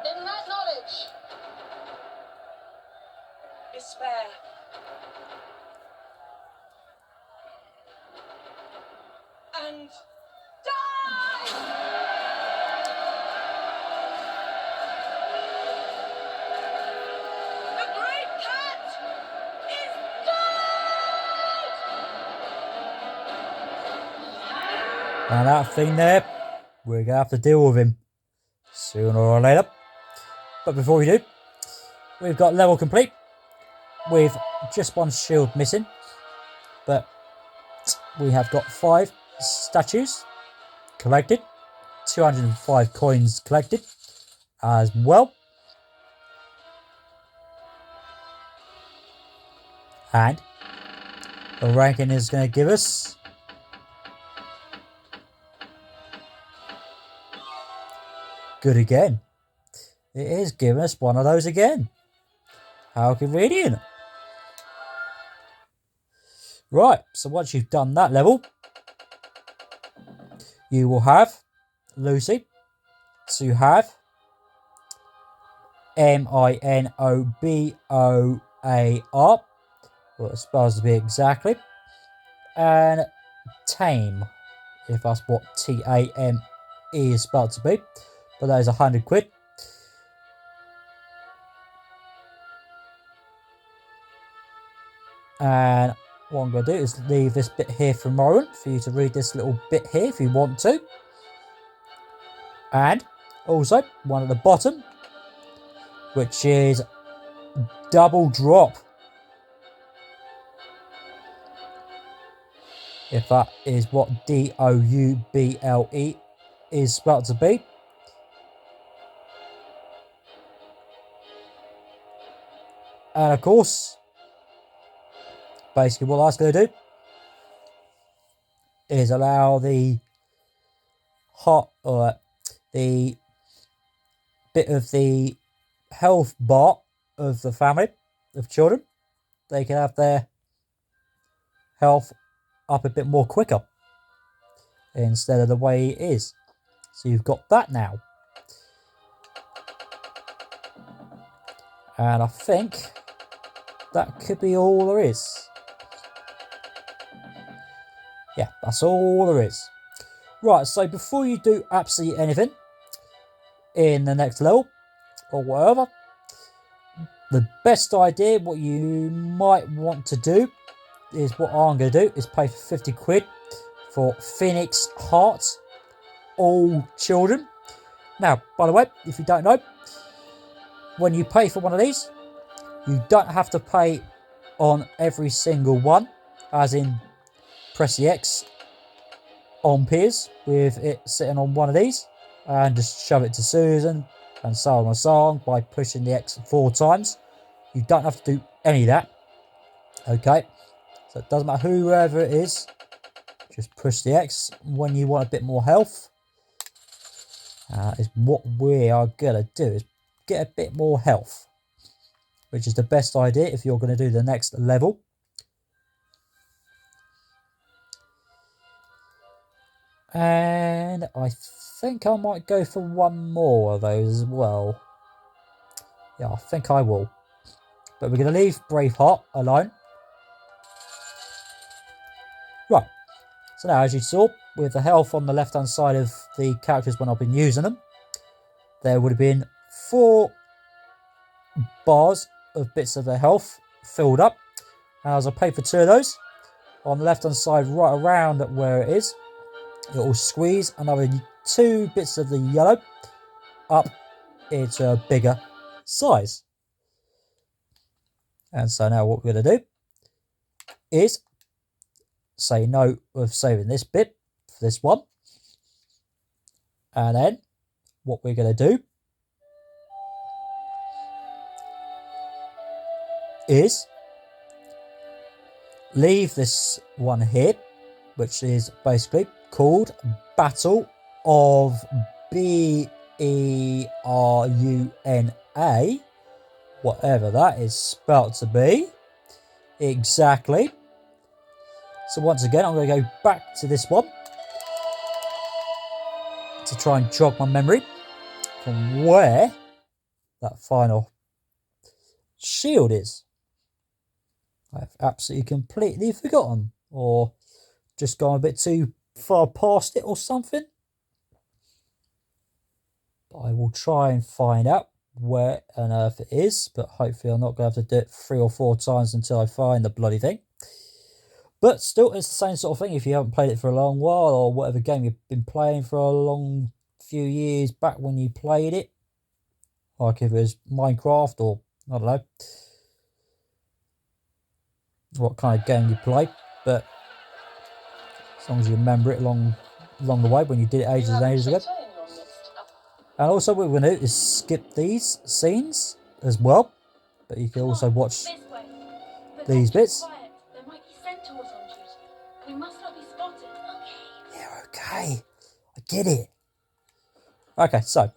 In that knowledge, despair, and die! The great cat is dead! And that thing there, we're going to have to deal with him sooner or later. But before we do, we've got level complete with just one shield missing. But we have got 5 statues collected, 205 coins collected as well. And the ranking is going to give us good again. It is giving us one of those again. How convenient. Right, so once you've done that level, you will have Lucy to have Minoboar, what it's supposed to be exactly, and Tame, if that's what TAME is supposed to be, but that is 100 quid. And what I'm going to do is leave this bit here for a moment for you to read this little bit here if you want to. And also one at the bottom, which is double drop. If that is what DOUBLE is spelled to be. And of course, basically what that's going to do is allow the the bit of the health bar of the family of children. They can have their health up a bit more quicker instead of the way it is. So you've got that now. And I think that could be all there is. Yeah, that's all there is. Right, so before you do absolutely anything in the next level or whatever, the best idea, what you might want to do, is what I'm going to do, is pay for 50 quid for Phoenix Hearts, all children. Now, by the way, if you don't know, when you pay for one of these, you don't have to pay on every single one, as in press the X on Piers with it sitting on one of these and just shove it to Susan and so on and so on by pushing the X 4 times. You don't have to do any of that. Okay, so it doesn't matter whoever it is, just push the X when you want a bit more health. Is what we are gonna do, is get a bit more health, which is the best idea if you're going to do the next level. And I think I might go for one more of those as well. Yeah, I think I will. But we're going to leave Braveheart alone. Right. So now, as you saw, with the health on the left-hand side of the characters when I've been using them, there would have been 4 bars of bits of their health filled up. And as I paid for 2 of those, on the left-hand side, right around where it is, it will squeeze another 2 bits of the yellow up into a bigger size. And so now what we're going to do is say no of saving this bit for this one. And then what we're going to do is leave this one here, which is basically called Battle of Beruna, whatever that is spelt to be exactly. So once again, I'm going to go back to this one to try and jog my memory from where that final shield is. I've absolutely completely forgotten, or just gone a bit too far past it or something. But I will try and find out where on earth it is, but hopefully I'm not going to have to do it 3 or 4 times until I find the bloody thing. But still, it's the same sort of thing if you haven't played it for a long while, or whatever game you've been playing for a long few years back when you played it. Like if it was Minecraft, or I don't know what kind of game you play, but as long as you remember it along the way when you did it ages and ages ago. And also what we're going to do is skip these scenes as well, but you can also watch these bits. There might be centaurs on duty. We must not be spotted. Okay. Yeah, okay. I get it. Okay, so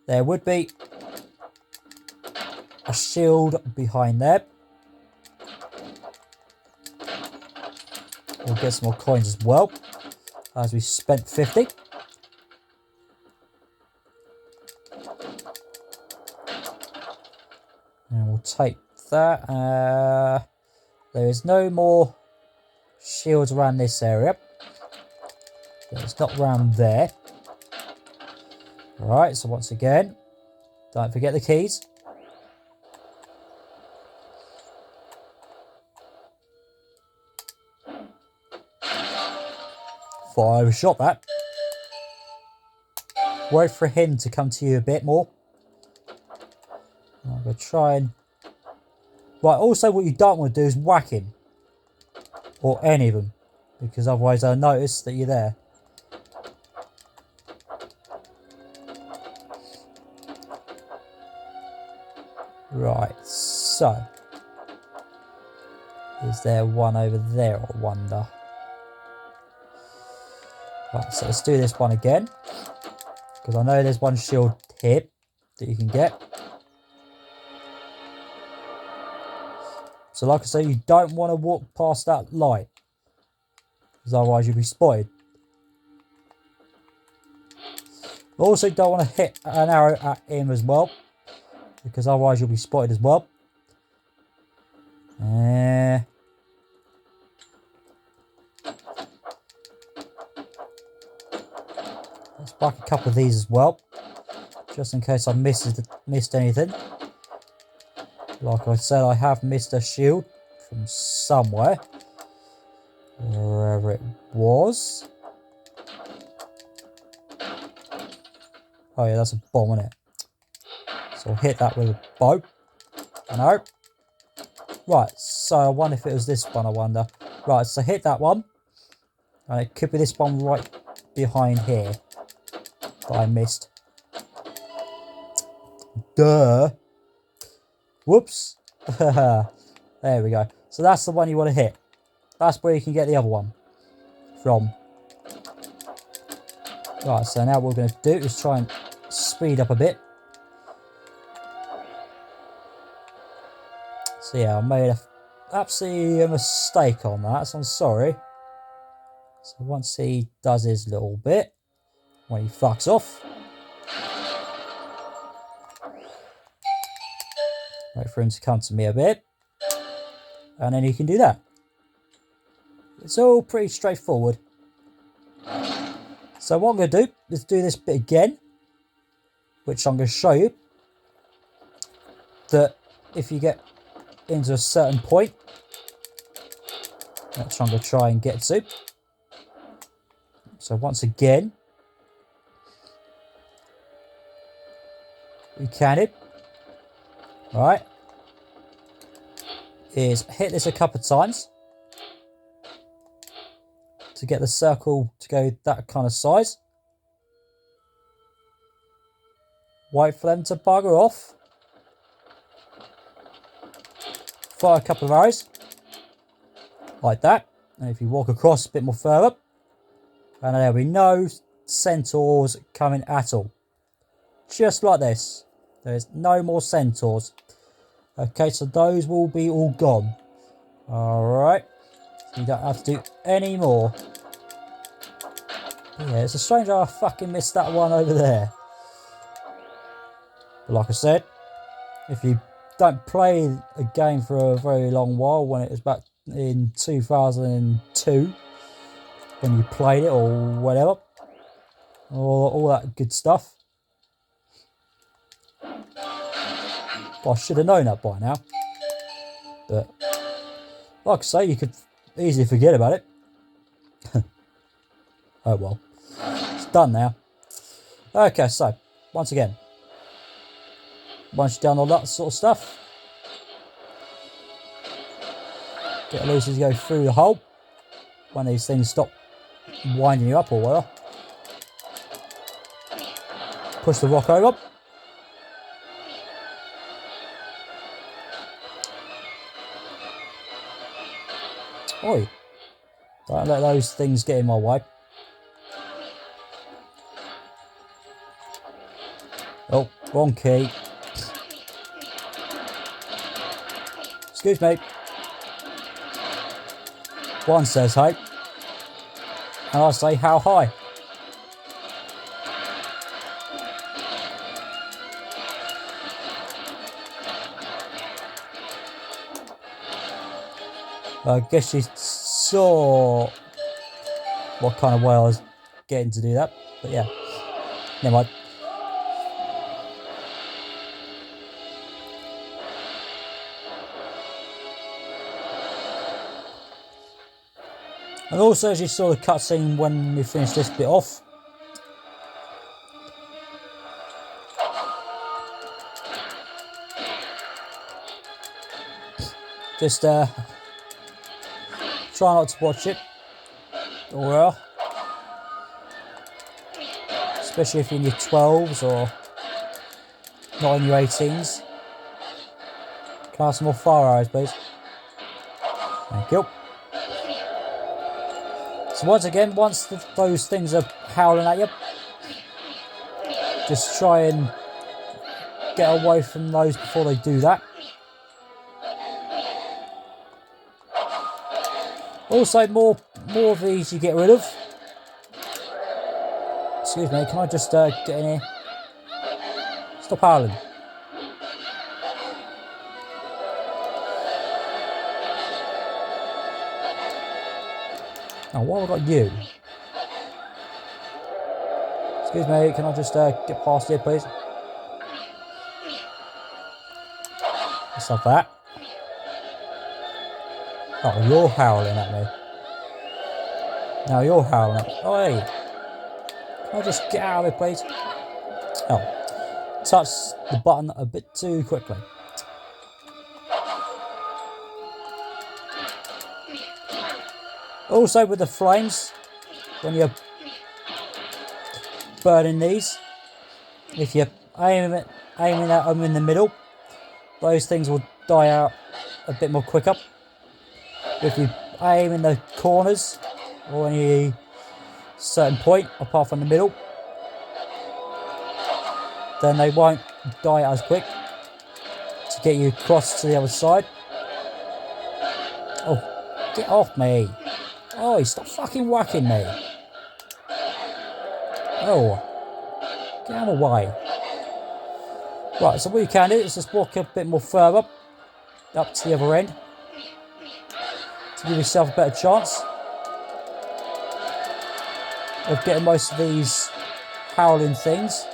there would be a shield behind there. We'll get some more coins as well, as we spent 50. And we'll take that. There is no more shields around this area. It's not around there. Alright, so once again, don't forget the keys. Thought I overshot that. Wait for him to come to you a bit more. I'm going to try and... Right, also what you don't want to do is whack him. Or any of them. Because otherwise they'll notice that you're there. Right, so. Is there one over there, I wonder? Right, so let's do this one again. Because I know there's one shield here that you can get. So like I say, you don't want to walk past that light, because otherwise you'll be spotted. Also don't want to hit an arrow at him as well, because otherwise you'll be spotted as well. Let's back a couple of these as well, just in case I missed anything. Like I said, I have missed a shield from somewhere, wherever it was. Oh yeah, that's a bomb, isn't it? So I'll hit that with a bow. No. Right, so I wonder if it was this one, I wonder. Right, so hit that one. And it could be this one right behind here that I missed. Duh. Whoops. There we go. So that's the one you want to hit. That's where you can get the other one from. Right, so now what we're going to do is try and speed up a bit. So yeah, I made absolutely a mistake on that, so I'm sorry. So once he does his little bit, when he fucks off, wait for him to come to me a bit, and then you can do that. It's all pretty straightforward. So what I'm going to do is do this bit again, which I'm going to show you that if you get into a certain point, which I'm going to try and get to. So once again, we can hit. Alright. Is hit this a couple of times to get the circle to go that kind of size. Wait for them to bugger off. Fire a couple of arrows. Like that. And if you walk across a bit more further, and there'll be no centaurs coming at all. Just like this. There's no more centaurs. Okay, so those will be all gone. Alright. So you don't have to do any more. But yeah, it's a strange how I fucking missed that one over there. But like I said, if you don't play a game for a very long while, when it was back in 2002, when you played it or whatever, all that good stuff. Well, I should have known that by now. But like I say, you could easily forget about it. Oh well. It's done now. Okay, so once again, once you've done all that sort of stuff, get Lucy to go through the hole when these things stop winding you up or whatever. Push the rock over. Oi, don't let those things get in my way. Oh, wrong key. Excuse me. One says hey, and I say how high. I guess you saw what kind of way I was getting to do that, but yeah, never mind. And also, as you saw the cutscene when we finished this bit off, just try not to watch it, or well, especially if you're in your 12s or not in your 18s. Can I have some more fire arrows, please? Thank you. So once again, once those things are howling at you, just try and get away from those before they do that. Also, more of these you get rid of. Excuse me, can I just get in here? Stop howling. Now, why have I got you? Excuse me, can I just get past here, please? Let's have that. Oh, you're howling at me. Now you're howling at me. Oh, hey. Can I just get out of here, please? Oh, touched the button a bit too quickly. Also, with the flames, when you're burning these, if you're aiming at them in the middle, those things will die out a bit more quicker. If you aim in the corners or any certain point apart from the middle, then they won't die as quick to get you across to the other side. Oh, get off me. Oh, stop fucking whacking me. Oh, get out of the way. Right, so what you can do is just walk a bit more further up to the other end to give yourself a better chance of getting most of these howling things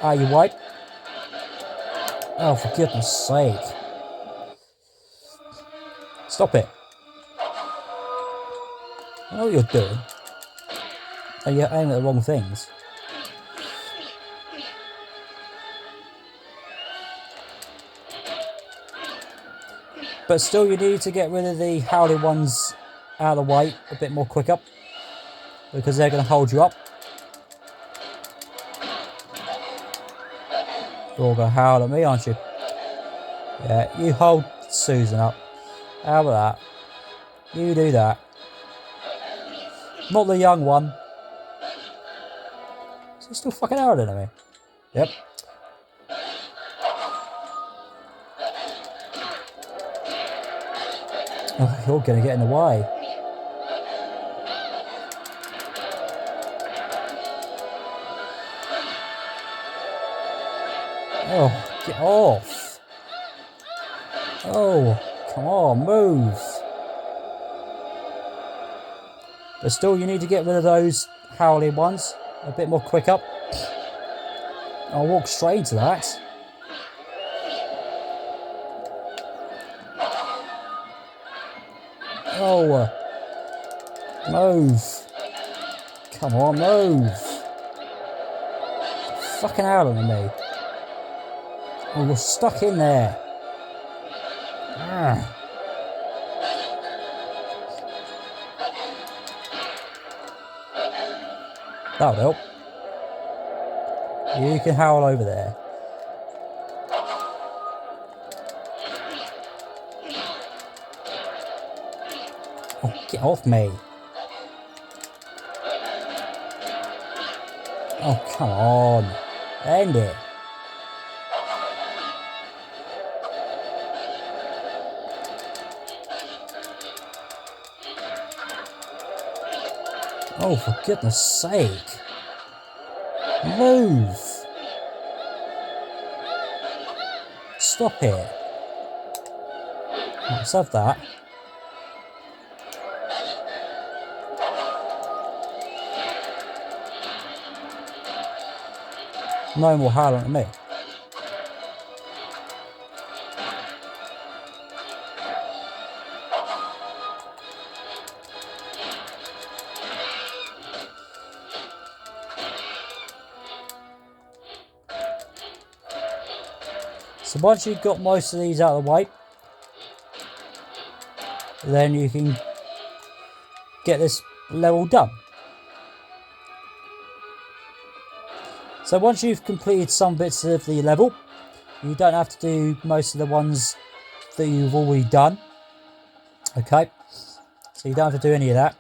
out of your way. Oh, for goodness sake. Stop it. I know what you're doing. And you're aiming at the wrong things. But still, you need to get rid of the howling ones out of the way a bit more quicker, because they're going to hold you up. You're all going to howl at me, aren't you? Yeah, you hold Susan up. How about that? You do that. Not the young one. Is he still fucking howling at me? Yep. Oh, you're going to get in the way. Oh, get off. Oh, come on, move. But still, you need to get rid of those howling ones a bit more quick up. I'll walk straight into that. Oh, move. Come on, move. Fucking howling at me. Oh, you're stuck in there. Ah. That'll help. You can howl over there. Oh, get off me. Oh, come on. End it. Oh, for goodness sake. Move. Stop it. Let's have that. No more howling at me. So once you've got most of these out of the way, then you can get this level done. So once you've completed some bits of the level, you don't have to do most of the ones that you've already done. Okay, so you don't have to do any of that.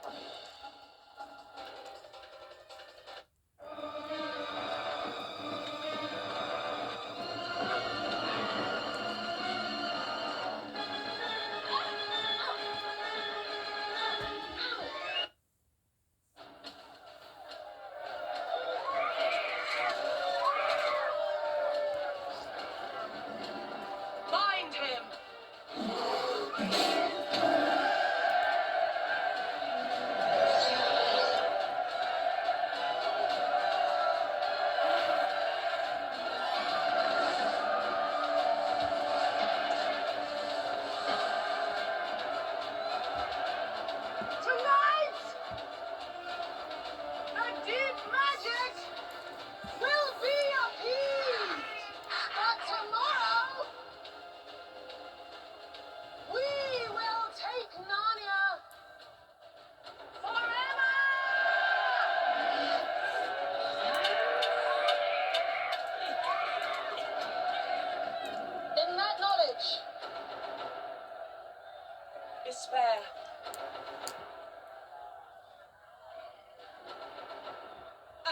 despair.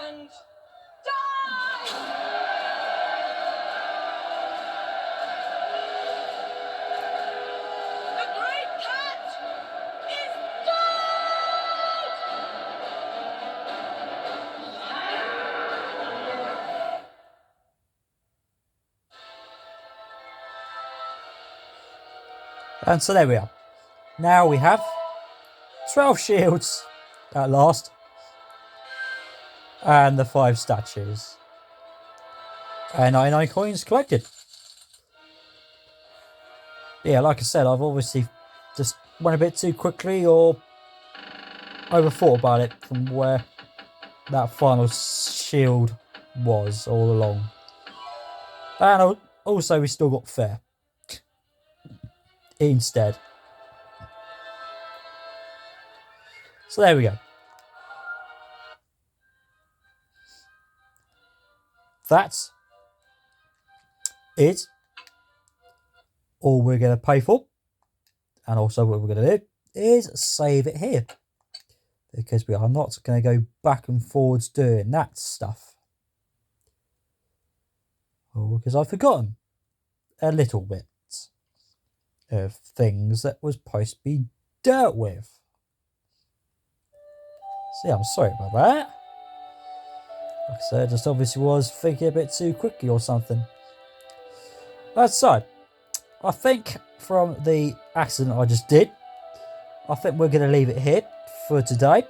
And die! The great cat is dead! And so there we are. Now we have 12 shields at last. And the 5 statues. And 99 coins collected. Yeah, like I said, I've obviously just went a bit too quickly or overthought about it from where that final shield was all along. And also we still got fair instead. So there we go. That's it. All we're going to pay for. And also what we're going to do is save it here. Because we are not going to go back and forwards doing that stuff. Or because I've forgotten a little bit of things that was supposed to be dealt with. So yeah, I'm sorry about that. Like I said, I just obviously was thinking a bit too quickly or something. So, I think from the accident I just did, I think we're going to leave it here for today.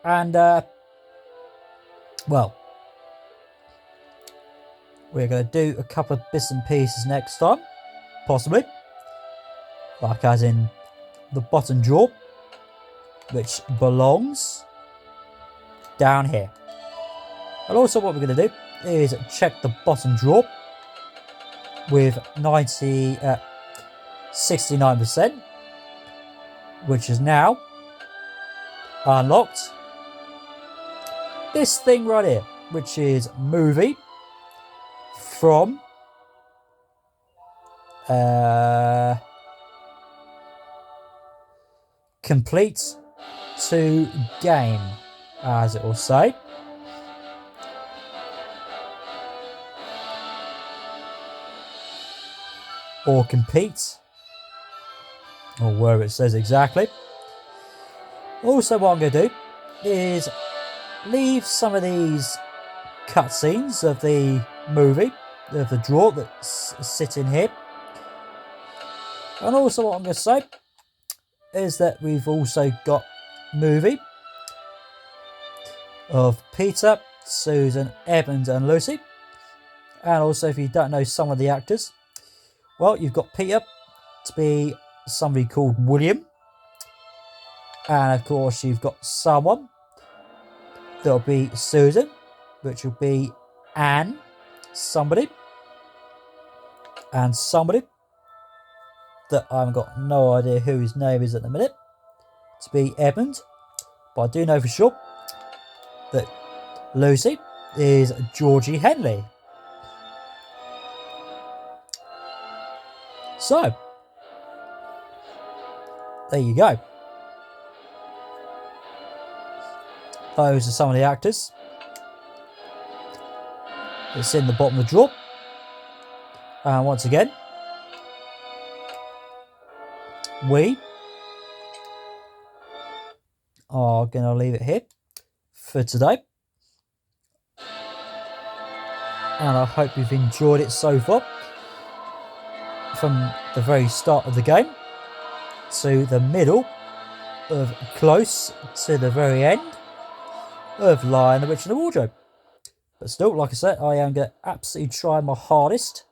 And, well, we're going to do a couple of bits and pieces next time, possibly. Like as in the bottom drawer, which belongs down here. And also what we're going to do is check the bottom drawer with 69%, which is now unlocked. This thing right here, which is movie from complete to game, as it will say. Or compete, or wherever it says exactly. Also what I'm going to do is leave some of these cutscenes of the movie, of the drawer that's sitting here. And also what I'm going to say is that we've also got movie of Peter, Susan, Edmund and Lucy. And also if you don't know some of the actors, well, you've got Peter to be somebody called William. And of course you've got someone that'll be Susan, which will be Anne, somebody. And somebody that I've got no idea who his name is at the minute, to be Edmund. But I do know for sure that Lucy is Georgie Henley. So, there you go. Those are some of the actors. It's in the bottom of the drawer. And once again, we are going to leave it here for today. And I hope you've enjoyed it so far. From the very start of the game to the middle of close to the very end of Lion, the Witch and the Wardrobe. But still, like I said, I am going to absolutely try my hardest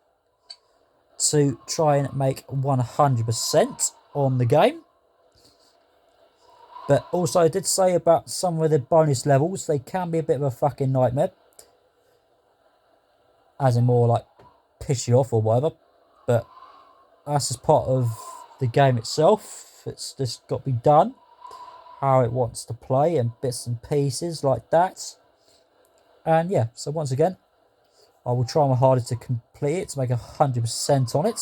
to try and make 100% on the game. But also I did say about some of the bonus levels, they can be a bit of a fucking nightmare. As in more like piss you off or whatever. But that's just part of the game itself. It's just got to be done how it wants to play and bits and pieces like that. And yeah, so once again, I will try my hardest to complete it, to make 100% on it.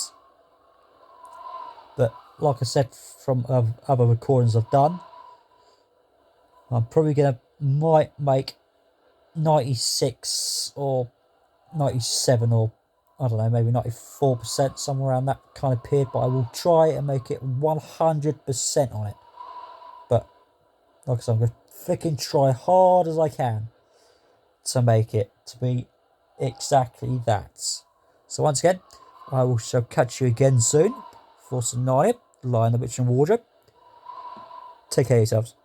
But like I said from other recordings I've done, I'm probably might make 96 or 97 or I don't know, maybe 94%, somewhere around that kind of period, but I will try and make it 100% on it. But like I said, I'm going to freaking try hard as I can to make it to be exactly that. So once again, I shall catch you again soon for some Narnia, Lion, the Witch and Wardrobe. Take care of yourselves.